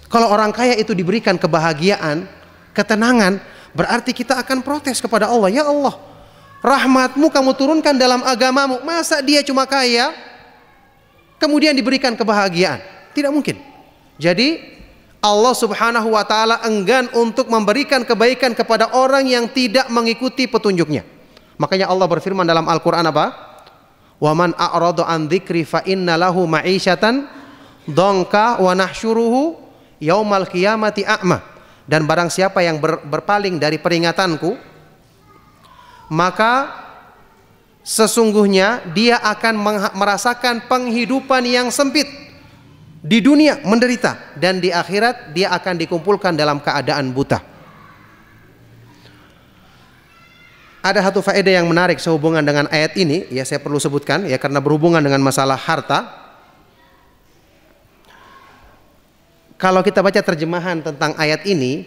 Kalau orang kaya itu diberikan kebahagiaan, ketenangan, berarti kita akan protes kepada Allah. Ya Allah, rahmatmu kamu turunkan dalam agamamu, masa dia cuma kaya kemudian diberikan kebahagiaan? Tidak mungkin. Jadi Allah Subhanahu wa taala enggan untuk memberikan kebaikan kepada orang yang tidak mengikuti petunjuknya. Makanya Allah berfirman dalam Al-Quran apa? Wa man a'rada an dzikri fa inna lahu ma'isyatan dhanka wa nahsyuruhu yaumal qiyamati a'ma. Dan barang siapa yang berpaling dari peringatanku, maka sesungguhnya dia akan merasakan penghidupan yang sempit. Di dunia menderita dan di akhirat dia akan dikumpulkan dalam keadaan buta. Ada satu faedah yang menarik sehubungan dengan ayat ini, ya saya perlu sebutkan ya karena berhubungan dengan masalah harta. Kalau kita baca terjemahan tentang ayat ini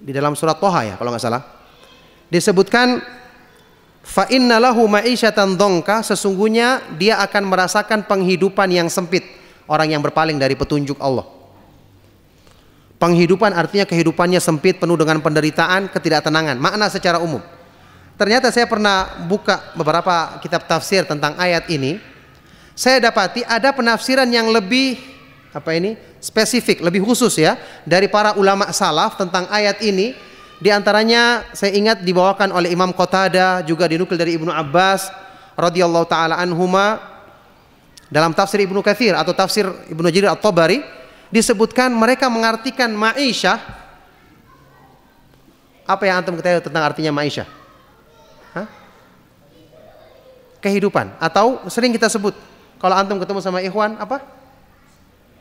di dalam surat Thaha ya kalau nggak salah, disebutkan fa inna lahu ma'isyatan dhanka, sesungguhnya dia akan merasakan penghidupan yang sempit, orang yang berpaling dari petunjuk Allah. Penghidupan artinya kehidupannya sempit, penuh dengan penderitaan, ketidaktenangan, makna secara umum. Ternyata saya pernah buka beberapa kitab tafsir tentang ayat ini, saya dapati ada penafsiran yang lebih spesifik, lebih khusus ya dari para ulama salaf tentang ayat ini. Di antaranya saya ingat dibawakan oleh Imam Qatadah, juga dinukil dari Ibnu Abbas radhiyallahu taala anhuma dalam tafsir Ibnu Katsir atau tafsir Ibnu Jarir At-Tabari, disebutkan mereka mengartikan ma'isyah. Apa yang antum ketahui tentang artinya ma'isyah? Kehidupan, atau sering kita sebut kalau antum ketemu sama ikhwan apa?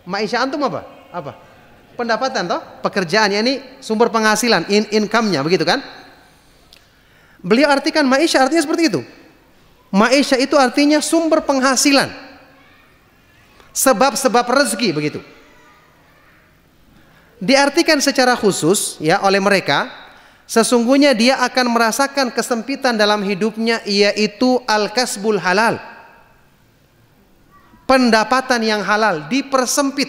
Ma'isyah antum apa? Pendapatan toh, pekerjaannya ini sumber penghasilan, income-nya begitu kan? Beliau artikan ma'isyah artinya seperti itu. Ma'isyah itu artinya sumber penghasilan, sebab-sebab rezeki begitu. Diartikan secara khusus ya oleh mereka, sesungguhnya dia akan merasakan kesempitan dalam hidupnya, yaitu al-kasbul halal, pendapatan yang halal dipersempit.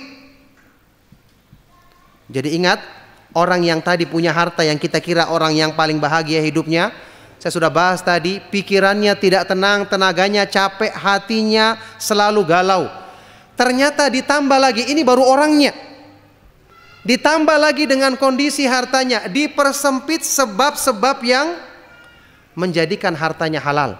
Jadi ingat, orang yang tadi punya harta yang kita kira orang yang paling bahagia hidupnya, saya sudah bahas tadi, pikirannya tidak tenang, tenaganya capek, hatinya selalu galau. Ternyata ditambah lagi, ini baru orangnya, ditambah lagi dengan kondisi hartanya dipersempit, sebab-sebab yang menjadikan hartanya halal.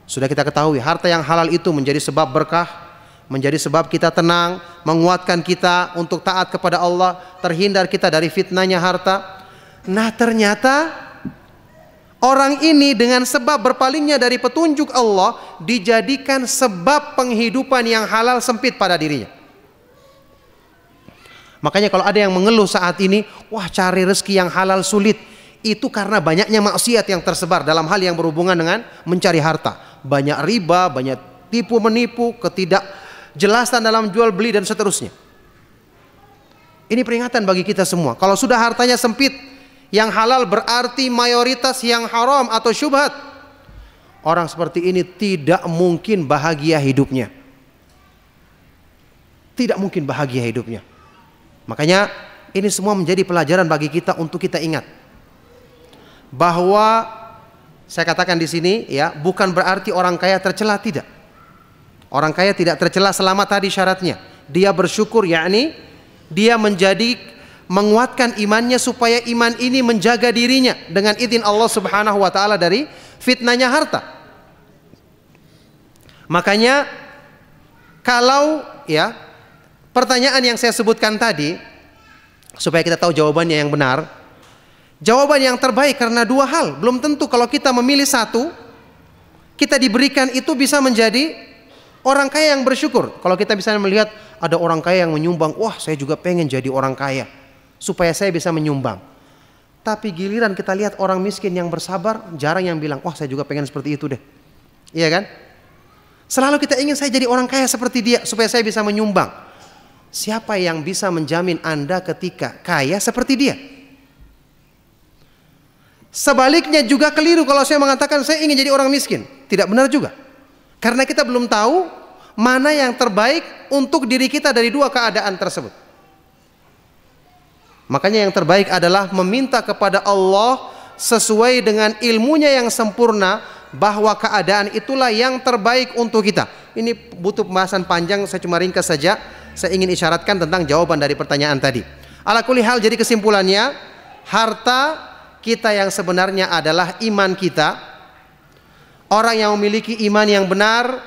Sudah kita ketahui, harta yang halal itu menjadi sebab berkah, menjadi sebab kita tenang, menguatkan kita untuk taat kepada Allah, terhindar kita dari fitnahnya harta. Nah ternyata orang ini dengan sebab berpalingnya dari petunjuk Allah dijadikan sebab penghidupan yang halal sempit pada dirinya. Makanya kalau ada yang mengeluh saat ini, wah cari rezeki yang halal sulit, itu karena banyaknya maksiat yang tersebar dalam hal yang berhubungan dengan mencari harta. Banyak riba, banyak tipu menipu, ketidakjelasan dalam jual beli dan seterusnya. Ini peringatan bagi kita semua. Kalau sudah hartanya sempit, yang halal berarti mayoritas yang haram atau syubhat. Orang seperti ini tidak mungkin bahagia hidupnya. Tidak mungkin bahagia hidupnya. Makanya ini semua menjadi pelajaran bagi kita untuk kita ingat bahwa saya katakan di sini ya, bukan berarti orang kaya tercela, tidak. Orang kaya tidak tercela selama tadi syaratnya. Dia bersyukur, yakni dia menguatkan imannya supaya iman ini menjaga dirinya dengan izin Allah Subhanahu wa taala dari fitnahnya harta. Makanya kalau ya pertanyaan yang saya sebutkan tadi, supaya kita tahu jawabannya yang benar, jawaban yang terbaik karena dua hal. Belum tentu kalau kita memilih satu, kita diberikan itu bisa menjadi orang kaya yang bersyukur. Kalau kita bisa melihat ada orang kaya yang menyumbang, wah saya juga pengen jadi orang kaya supaya saya bisa menyumbang. Tapi giliran kita lihat orang miskin yang bersabar, jarang yang bilang, wah saya juga pengen seperti itu deh. Iya kan? Selalu kita ingin saya jadi orang kaya seperti dia supaya saya bisa menyumbang. Siapa yang bisa menjamin Anda ketika kaya seperti dia? Sebaliknya juga keliru kalau saya mengatakan saya ingin jadi orang miskin. Tidak benar juga. Karena kita belum tahu mana yang terbaik untuk diri kita dari dua keadaan tersebut. Makanya yang terbaik adalah meminta kepada Allah sesuai dengan ilmunya yang sempurna, bahwa keadaan itulah yang terbaik untuk kita. Ini butuh pembahasan panjang, saya cuma ringkas saja. Saya ingin isyaratkan tentang jawaban dari pertanyaan tadi. Ala kulli hal, jadi kesimpulannya, harta kita yang sebenarnya adalah iman kita. Orang yang memiliki iman yang benar,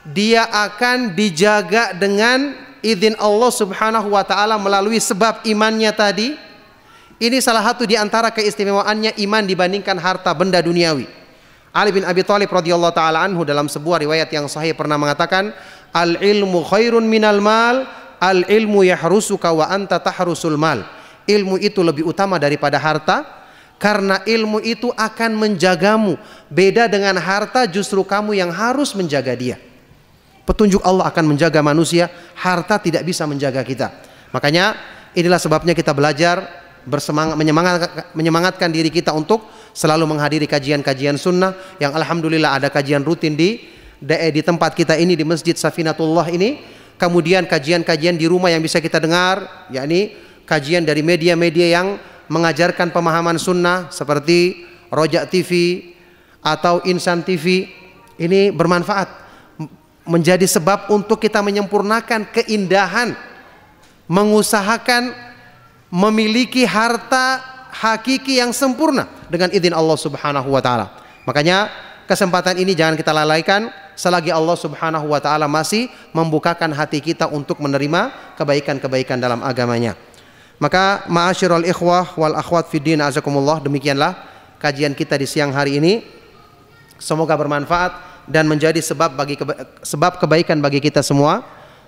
dia akan dijaga dengan izin Allah Subhanahu wa taala melalui sebab imannya tadi. Ini salah satu di antara keistimewaannya iman dibandingkan harta benda duniawi. Ali bin Abi Thalib radhiyallahu taala anhu dalam sebuah riwayat yang sahih pernah mengatakan, Al ilmu khairun minal mal, al ilmu yahrusuka wa anta tahrusul mal. Ilmu itu lebih utama daripada harta, karena ilmu itu akan menjagamu. Beda dengan harta, justru kamu yang harus menjaga dia. Petunjuk Allah akan menjaga manusia, harta tidak bisa menjaga kita. Makanya inilah sebabnya kita belajar, bersemangat, menyemangatkan diri kita untuk selalu menghadiri kajian-kajian sunnah, yang alhamdulillah ada kajian rutin di tempat kita ini, di Masjid Safinatullah ini. Kemudian kajian-kajian di rumah yang bisa kita dengar, yakni kajian dari media-media yang mengajarkan pemahaman sunnah seperti Rojak TV atau Insan TV. Ini bermanfaat, menjadi sebab untuk kita menyempurnakan keindahan, mengusahakan memiliki harta hakiki yang sempurna dengan izin Allah Subhanahu wa taala. Makanya kesempatan ini jangan kita lalaikan selagi Allah Subhanahu wa taala masih membukakan hati kita untuk menerima kebaikan-kebaikan dalam agamanya. Maka ma'asyiral ikhwah wal akhwat fid din azakumullah, demikianlah kajian kita di siang hari ini. Semoga bermanfaat dan menjadi sebab kebaikan bagi kita semua.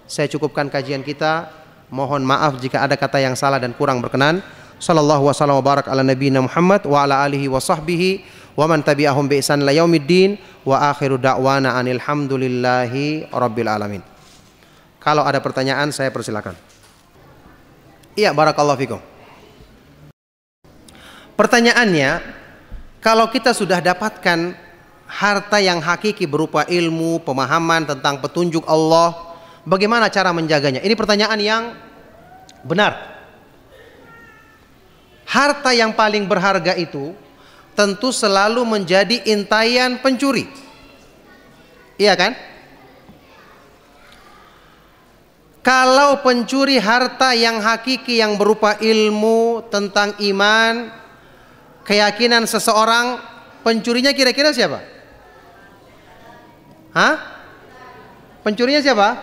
Saya cukupkan kajian kita. Mohon maaf jika ada kata yang salah dan kurang berkenan. Sallallahu wasallam wa barak ala nabiyina Muhammad wa ala alihi wa sahbihi wa man tabi'ahum bi ihsan ila yaumiddin wa akhiru da'wana anil hamdulillahi rabbil alamin. Kalau ada pertanyaan saya persilakan. Iya, barakallahu fikum. Pertanyaannya, kalau kita sudah dapatkan harta yang hakiki berupa ilmu, pemahaman tentang petunjuk Allah, bagaimana cara menjaganya? Ini pertanyaan yang benar. Harta yang paling berharga itu tentu selalu menjadi intaian pencuri. Iya kan? Kalau pencuri harta yang hakiki yang berupa ilmu tentang iman, keyakinan seseorang, pencurinya kira-kira siapa? Hah? Pencurinya siapa?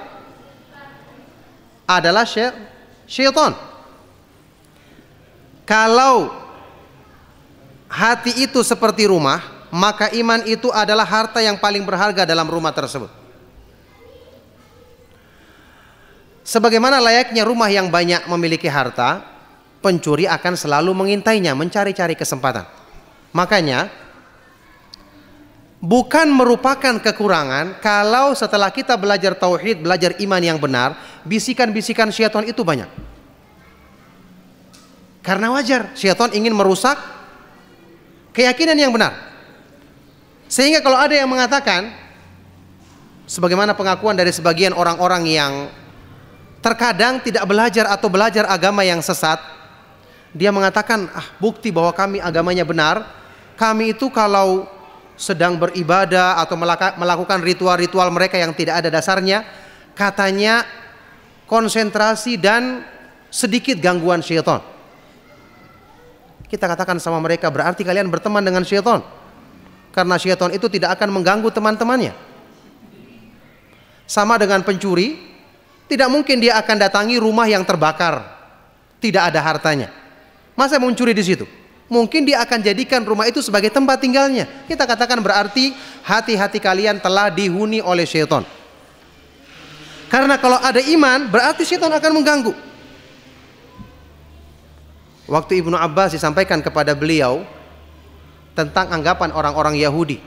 Adalah syaitan. Kalau hati itu seperti rumah, maka iman itu adalah harta yang paling berharga dalam rumah tersebut. Sebagaimana layaknya rumah yang banyak memiliki harta, pencuri akan selalu mengintainya, mencari-cari kesempatan. Makanya bukan merupakan kekurangan kalau setelah kita belajar tauhid, belajar iman yang benar, bisikan-bisikan syaitan itu banyak. Karena wajar, syaitan ingin merusak keyakinan yang benar. Sehingga kalau ada yang mengatakan, sebagaimana pengakuan dari sebagian orang-orang yang terkadang tidak belajar atau belajar agama yang sesat, dia mengatakan, bukti bahwa kami agamanya benar, kami itu kalau sedang beribadah atau melakukan ritual-ritual mereka yang tidak ada dasarnya, katanya konsentrasi dan sedikit gangguan syaitan. Kita katakan sama mereka, berarti kalian berteman dengan syaitan, karena syaitan itu tidak akan mengganggu teman-temannya. Sama dengan pencuri, tidak mungkin dia akan datangi rumah yang terbakar, tidak ada hartanya. Masa mencuri di situ? Mungkin dia akan jadikan rumah itu sebagai tempat tinggalnya. Kita katakan berarti hati-hati kalian telah dihuni oleh syaitan. Karena kalau ada iman, berarti syaitan akan mengganggu. Waktu Ibnu Abbas disampaikan kepada beliau tentang anggapan orang-orang Yahudi.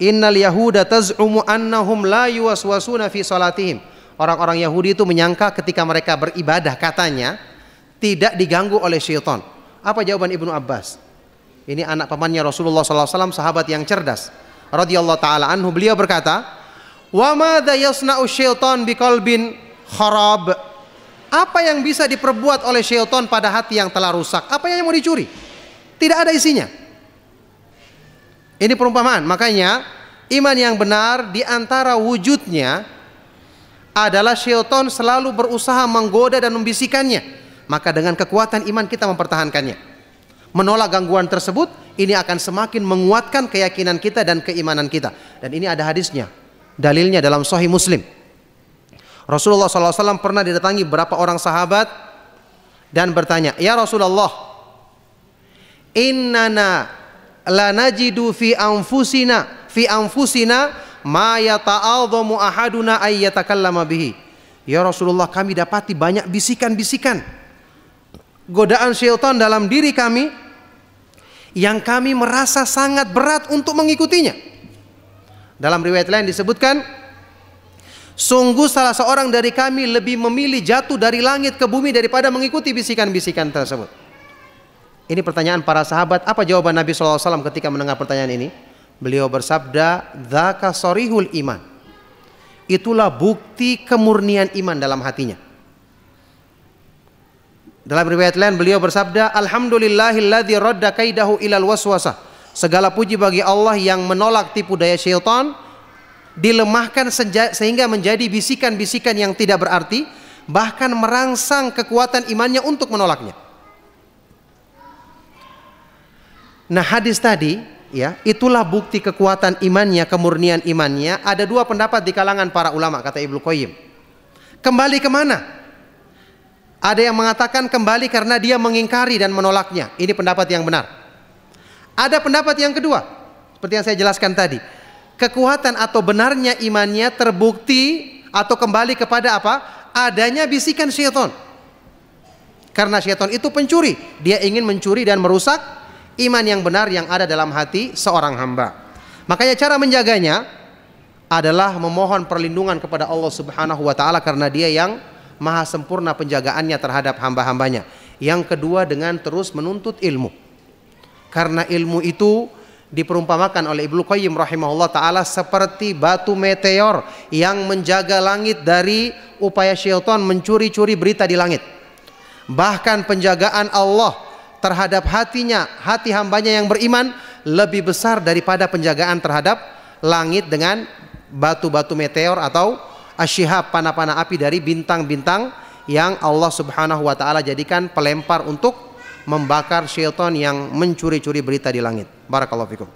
Innal yahuda taz'umu annahum la yuwaswasuna fi salatihim. Orang-orang Yahudi itu menyangka ketika mereka beribadah, katanya tidak diganggu oleh syaitan. Apa jawaban Ibnu Abbas? Ini anak pamannya Rasulullah SAW, sahabat yang cerdas radhiyallahu taala anhu. Beliau berkata, wa madza yasna'u syaitan biqalbin kharab. Apa yang bisa diperbuat oleh syaitan pada hati yang telah rusak? Apa yang mau dicuri? Tidak ada isinya. Ini perumpamaan. Makanya iman yang benar di antara wujudnya adalah syaitan selalu berusaha menggoda dan membisikannya. Maka dengan kekuatan iman kita mempertahankannya. Menolak gangguan tersebut, ini akan semakin menguatkan keyakinan kita dan keimanan kita. Dan ini ada hadisnya, dalilnya dalam Sahih Muslim. Rasulullah SAW pernah didatangi beberapa orang sahabat dan bertanya, ya Rasulullah, innana la najidu fi anfusina ma yata'adhamu ahaduna ay yatakallama bihi. Ya Rasulullah, kami dapati banyak bisikan-bisikan, godaan syaitan dalam diri kami yang kami merasa sangat berat untuk mengikutinya. Dalam riwayat lain disebutkan, sungguh salah seorang dari kami lebih memilih jatuh dari langit ke bumi daripada mengikuti bisikan-bisikan tersebut. Ini pertanyaan para sahabat. Apa jawaban Nabi SAW ketika mendengar pertanyaan ini? Beliau bersabda, dzaka sharihul iman. Itulah bukti kemurnian iman dalam hatinya. Dalam riwayat lain beliau bersabda, alhamdulillahilladzi radda kaidahu ilal waswasah. Segala puji bagi Allah yang menolak tipu daya syaitan, dilemahkan sehingga menjadi bisikan-bisikan yang tidak berarti, bahkan merangsang kekuatan imannya untuk menolaknya. Nah, hadis tadi, ya, itulah bukti kekuatan imannya, kemurnian imannya. Ada dua pendapat di kalangan para ulama, kata Ibnu Qayyim. Kembali kemana? Ada yang mengatakan kembali karena dia mengingkari dan menolaknya. Ini pendapat yang benar. Ada pendapat yang kedua, seperti yang saya jelaskan tadi. Kekuatan atau benarnya imannya terbukti atau kembali kepada apa? Adanya bisikan syaitan. Karena syaitan itu pencuri. Dia ingin mencuri dan merusak iman yang benar yang ada dalam hati seorang hamba. Makanya cara menjaganya adalah memohon perlindungan kepada Allah Subhanahu wa taala, karena Dia yang maha sempurna penjagaannya terhadap hamba-hambanya. Yang kedua, dengan terus menuntut ilmu. Karena ilmu itu diperumpamakan oleh Ibnu Qayyim rahimahullah taala seperti batu meteor yang menjaga langit dari upaya syaitan mencuri-curi berita di langit. Bahkan penjagaan Allah terhadap hati hambanya yang beriman lebih besar daripada penjagaan terhadap langit dengan batu-batu meteor atau asyihab, panah-panah api dari bintang-bintang yang Allah Subhanahu wa taala jadikan pelempar untuk membakar syaitan yang mencuri-curi berita di langit. Barakallahu fikum.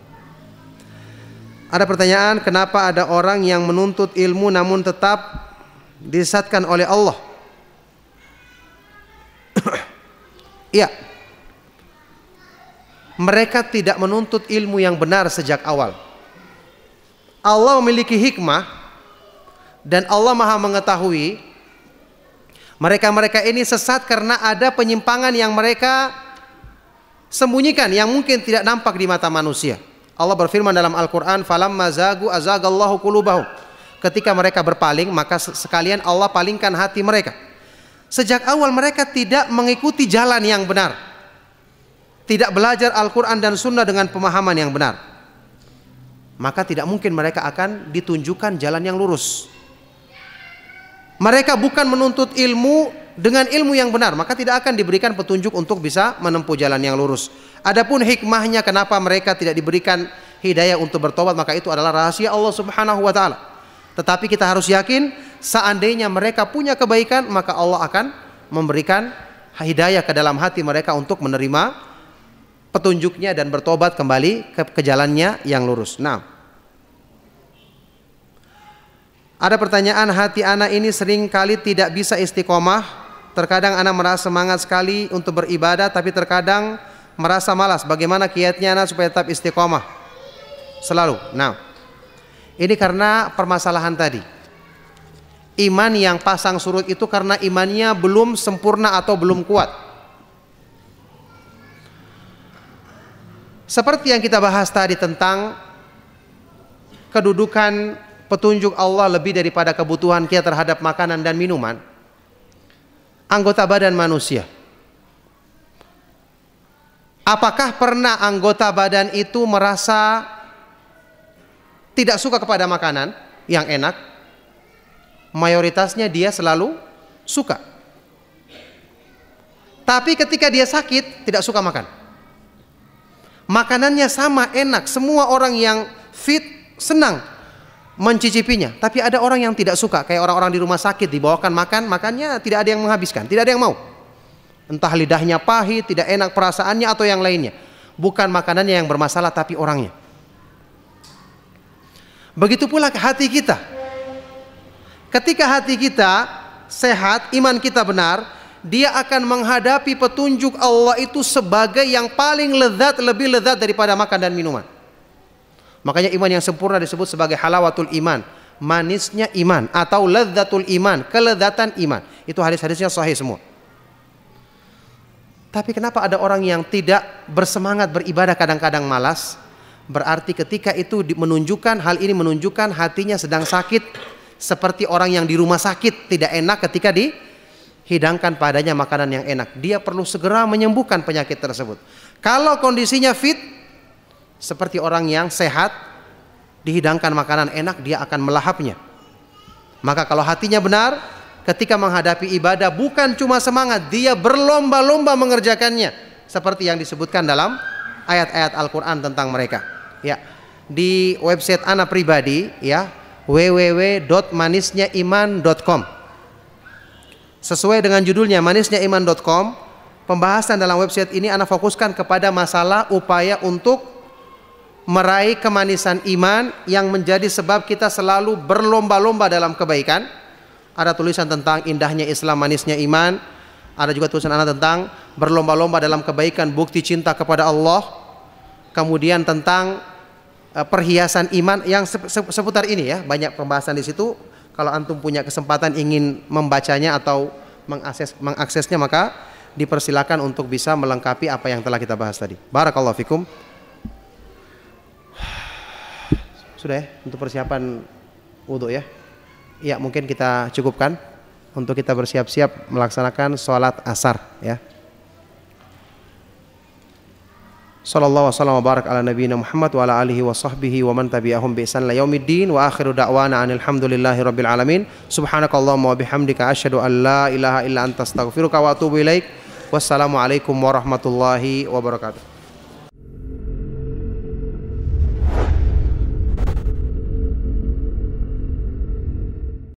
Ada pertanyaan, kenapa ada orang yang menuntut ilmu namun tetap disesatkan oleh Allah? Iya. Mereka tidak menuntut ilmu yang benar sejak awal. Allah memiliki hikmah dan Allah maha mengetahui mereka-mereka ini sesat karena ada penyimpangan yang mereka sembunyikan, yang mungkin tidak nampak di mata manusia. Allah berfirman dalam Al-Quran, falamma zagu azagallahu qulubahum. Ketika mereka berpaling, maka sekalian Allah palingkan hati mereka. Sejak awal mereka tidak mengikuti jalan yang benar, tidak belajar Al-Quran dan Sunnah dengan pemahaman yang benar, maka tidak mungkin mereka akan ditunjukkan jalan yang lurus. Mereka bukan menuntut ilmu dengan ilmu yang benar, maka tidak akan diberikan petunjuk untuk bisa menempuh jalan yang lurus. Adapun hikmahnya kenapa mereka tidak diberikan hidayah untuk bertobat, maka itu adalah rahasia Allah Subhanahu wa taala. Tetapi kita harus yakin, seandainya mereka punya kebaikan, maka Allah akan memberikan hidayah ke dalam hati mereka untuk menerima petunjuknya dan bertobat kembali ke jalannya yang lurus. Nah, ada pertanyaan, hati anak ini sering kali tidak bisa istiqomah. Terkadang anak merasa semangat sekali untuk beribadah, tapi terkadang merasa malas. Bagaimana kiatnya anak supaya tetap istiqomah selalu? Nah, ini karena permasalahan tadi. Iman yang pasang surut itu karena imannya belum sempurna atau belum kuat. Seperti yang kita bahas tadi tentang kedudukan petunjuk Allah lebih daripada kebutuhan kita terhadap makanan dan minuman. Anggota badan manusia, apakah pernah anggota badan itu merasa tidak suka kepada makanan yang enak? Mayoritasnya dia selalu suka. Tapi ketika dia sakit, tidak suka makan. Makanannya sama enak, semua orang yang fit senang mencicipinya, tapi ada orang yang tidak suka, kayak orang-orang di rumah sakit dibawakan makannya tidak ada yang menghabiskan, tidak ada yang mau. Entah lidahnya pahit, tidak enak perasaannya atau yang lainnya. Bukan makanannya yang bermasalah, tapi orangnya. Begitu pula hati kita. Ketika hati kita sehat, iman kita benar, dia akan menghadapi petunjuk Allah itu sebagai yang paling lezat, lebih lezat daripada makan dan minuman. Makanya iman yang sempurna disebut sebagai halawatul iman, manisnya iman, atau ladzatul iman, kelezatan iman. Itu hadis-hadisnya sahih semua. Tapi kenapa ada orang yang tidak bersemangat beribadah, kadang-kadang malas? Berarti ketika itu menunjukkan, hal ini menunjukkan hatinya sedang sakit, seperti orang yang di rumah sakit, tidak enak ketika dihidangkan padanya makanan yang enak. Dia perlu segera menyembuhkan penyakit tersebut. Kalau kondisinya fit, seperti orang yang sehat, dihidangkan makanan enak, dia akan melahapnya. Maka kalau hatinya benar, ketika menghadapi ibadah bukan cuma semangat, dia berlomba-lomba mengerjakannya, seperti yang disebutkan dalam ayat-ayat Al-Quran tentang mereka. Ya, di website ana pribadi, ya, www.manisnyaiman.com. Sesuai dengan judulnya manisnyaiman.com, pembahasan dalam website ini ana fokuskan kepada masalah upaya untuk meraih kemanisan iman yang menjadi sebab kita selalu berlomba-lomba dalam kebaikan. Ada tulisan tentang indahnya Islam, manisnya iman. Ada juga tulisan ana tentang berlomba-lomba dalam kebaikan, bukti cinta kepada Allah. Kemudian tentang perhiasan iman yang seputar ini, ya, banyak pembahasan di situ. Kalau antum punya kesempatan ingin membacanya atau mengaksesnya, maka dipersilakan untuk bisa melengkapi apa yang telah kita bahas tadi. Barakallahu fikum. Sudah ya untuk persiapan wudhu, ya. Ya, mungkin kita cukupkan untuk kita bersiap-siap melaksanakan sholat asar, ya. Sallallahu wasallam wa barak ala nabiyina Muhammad wa ala alihi wa sahbihi wa man tabi'ahum bi ihsan ila yaumiddin, wa akhiru da'wana alhamdulillahi rabbil alamin. Subhanakallahumma wa bihamdika asyhadu an la ilaha illa anta astaghfiruka wa atubu ilaik. Wassalamu alaikum warahmatullahi wabarakatuh.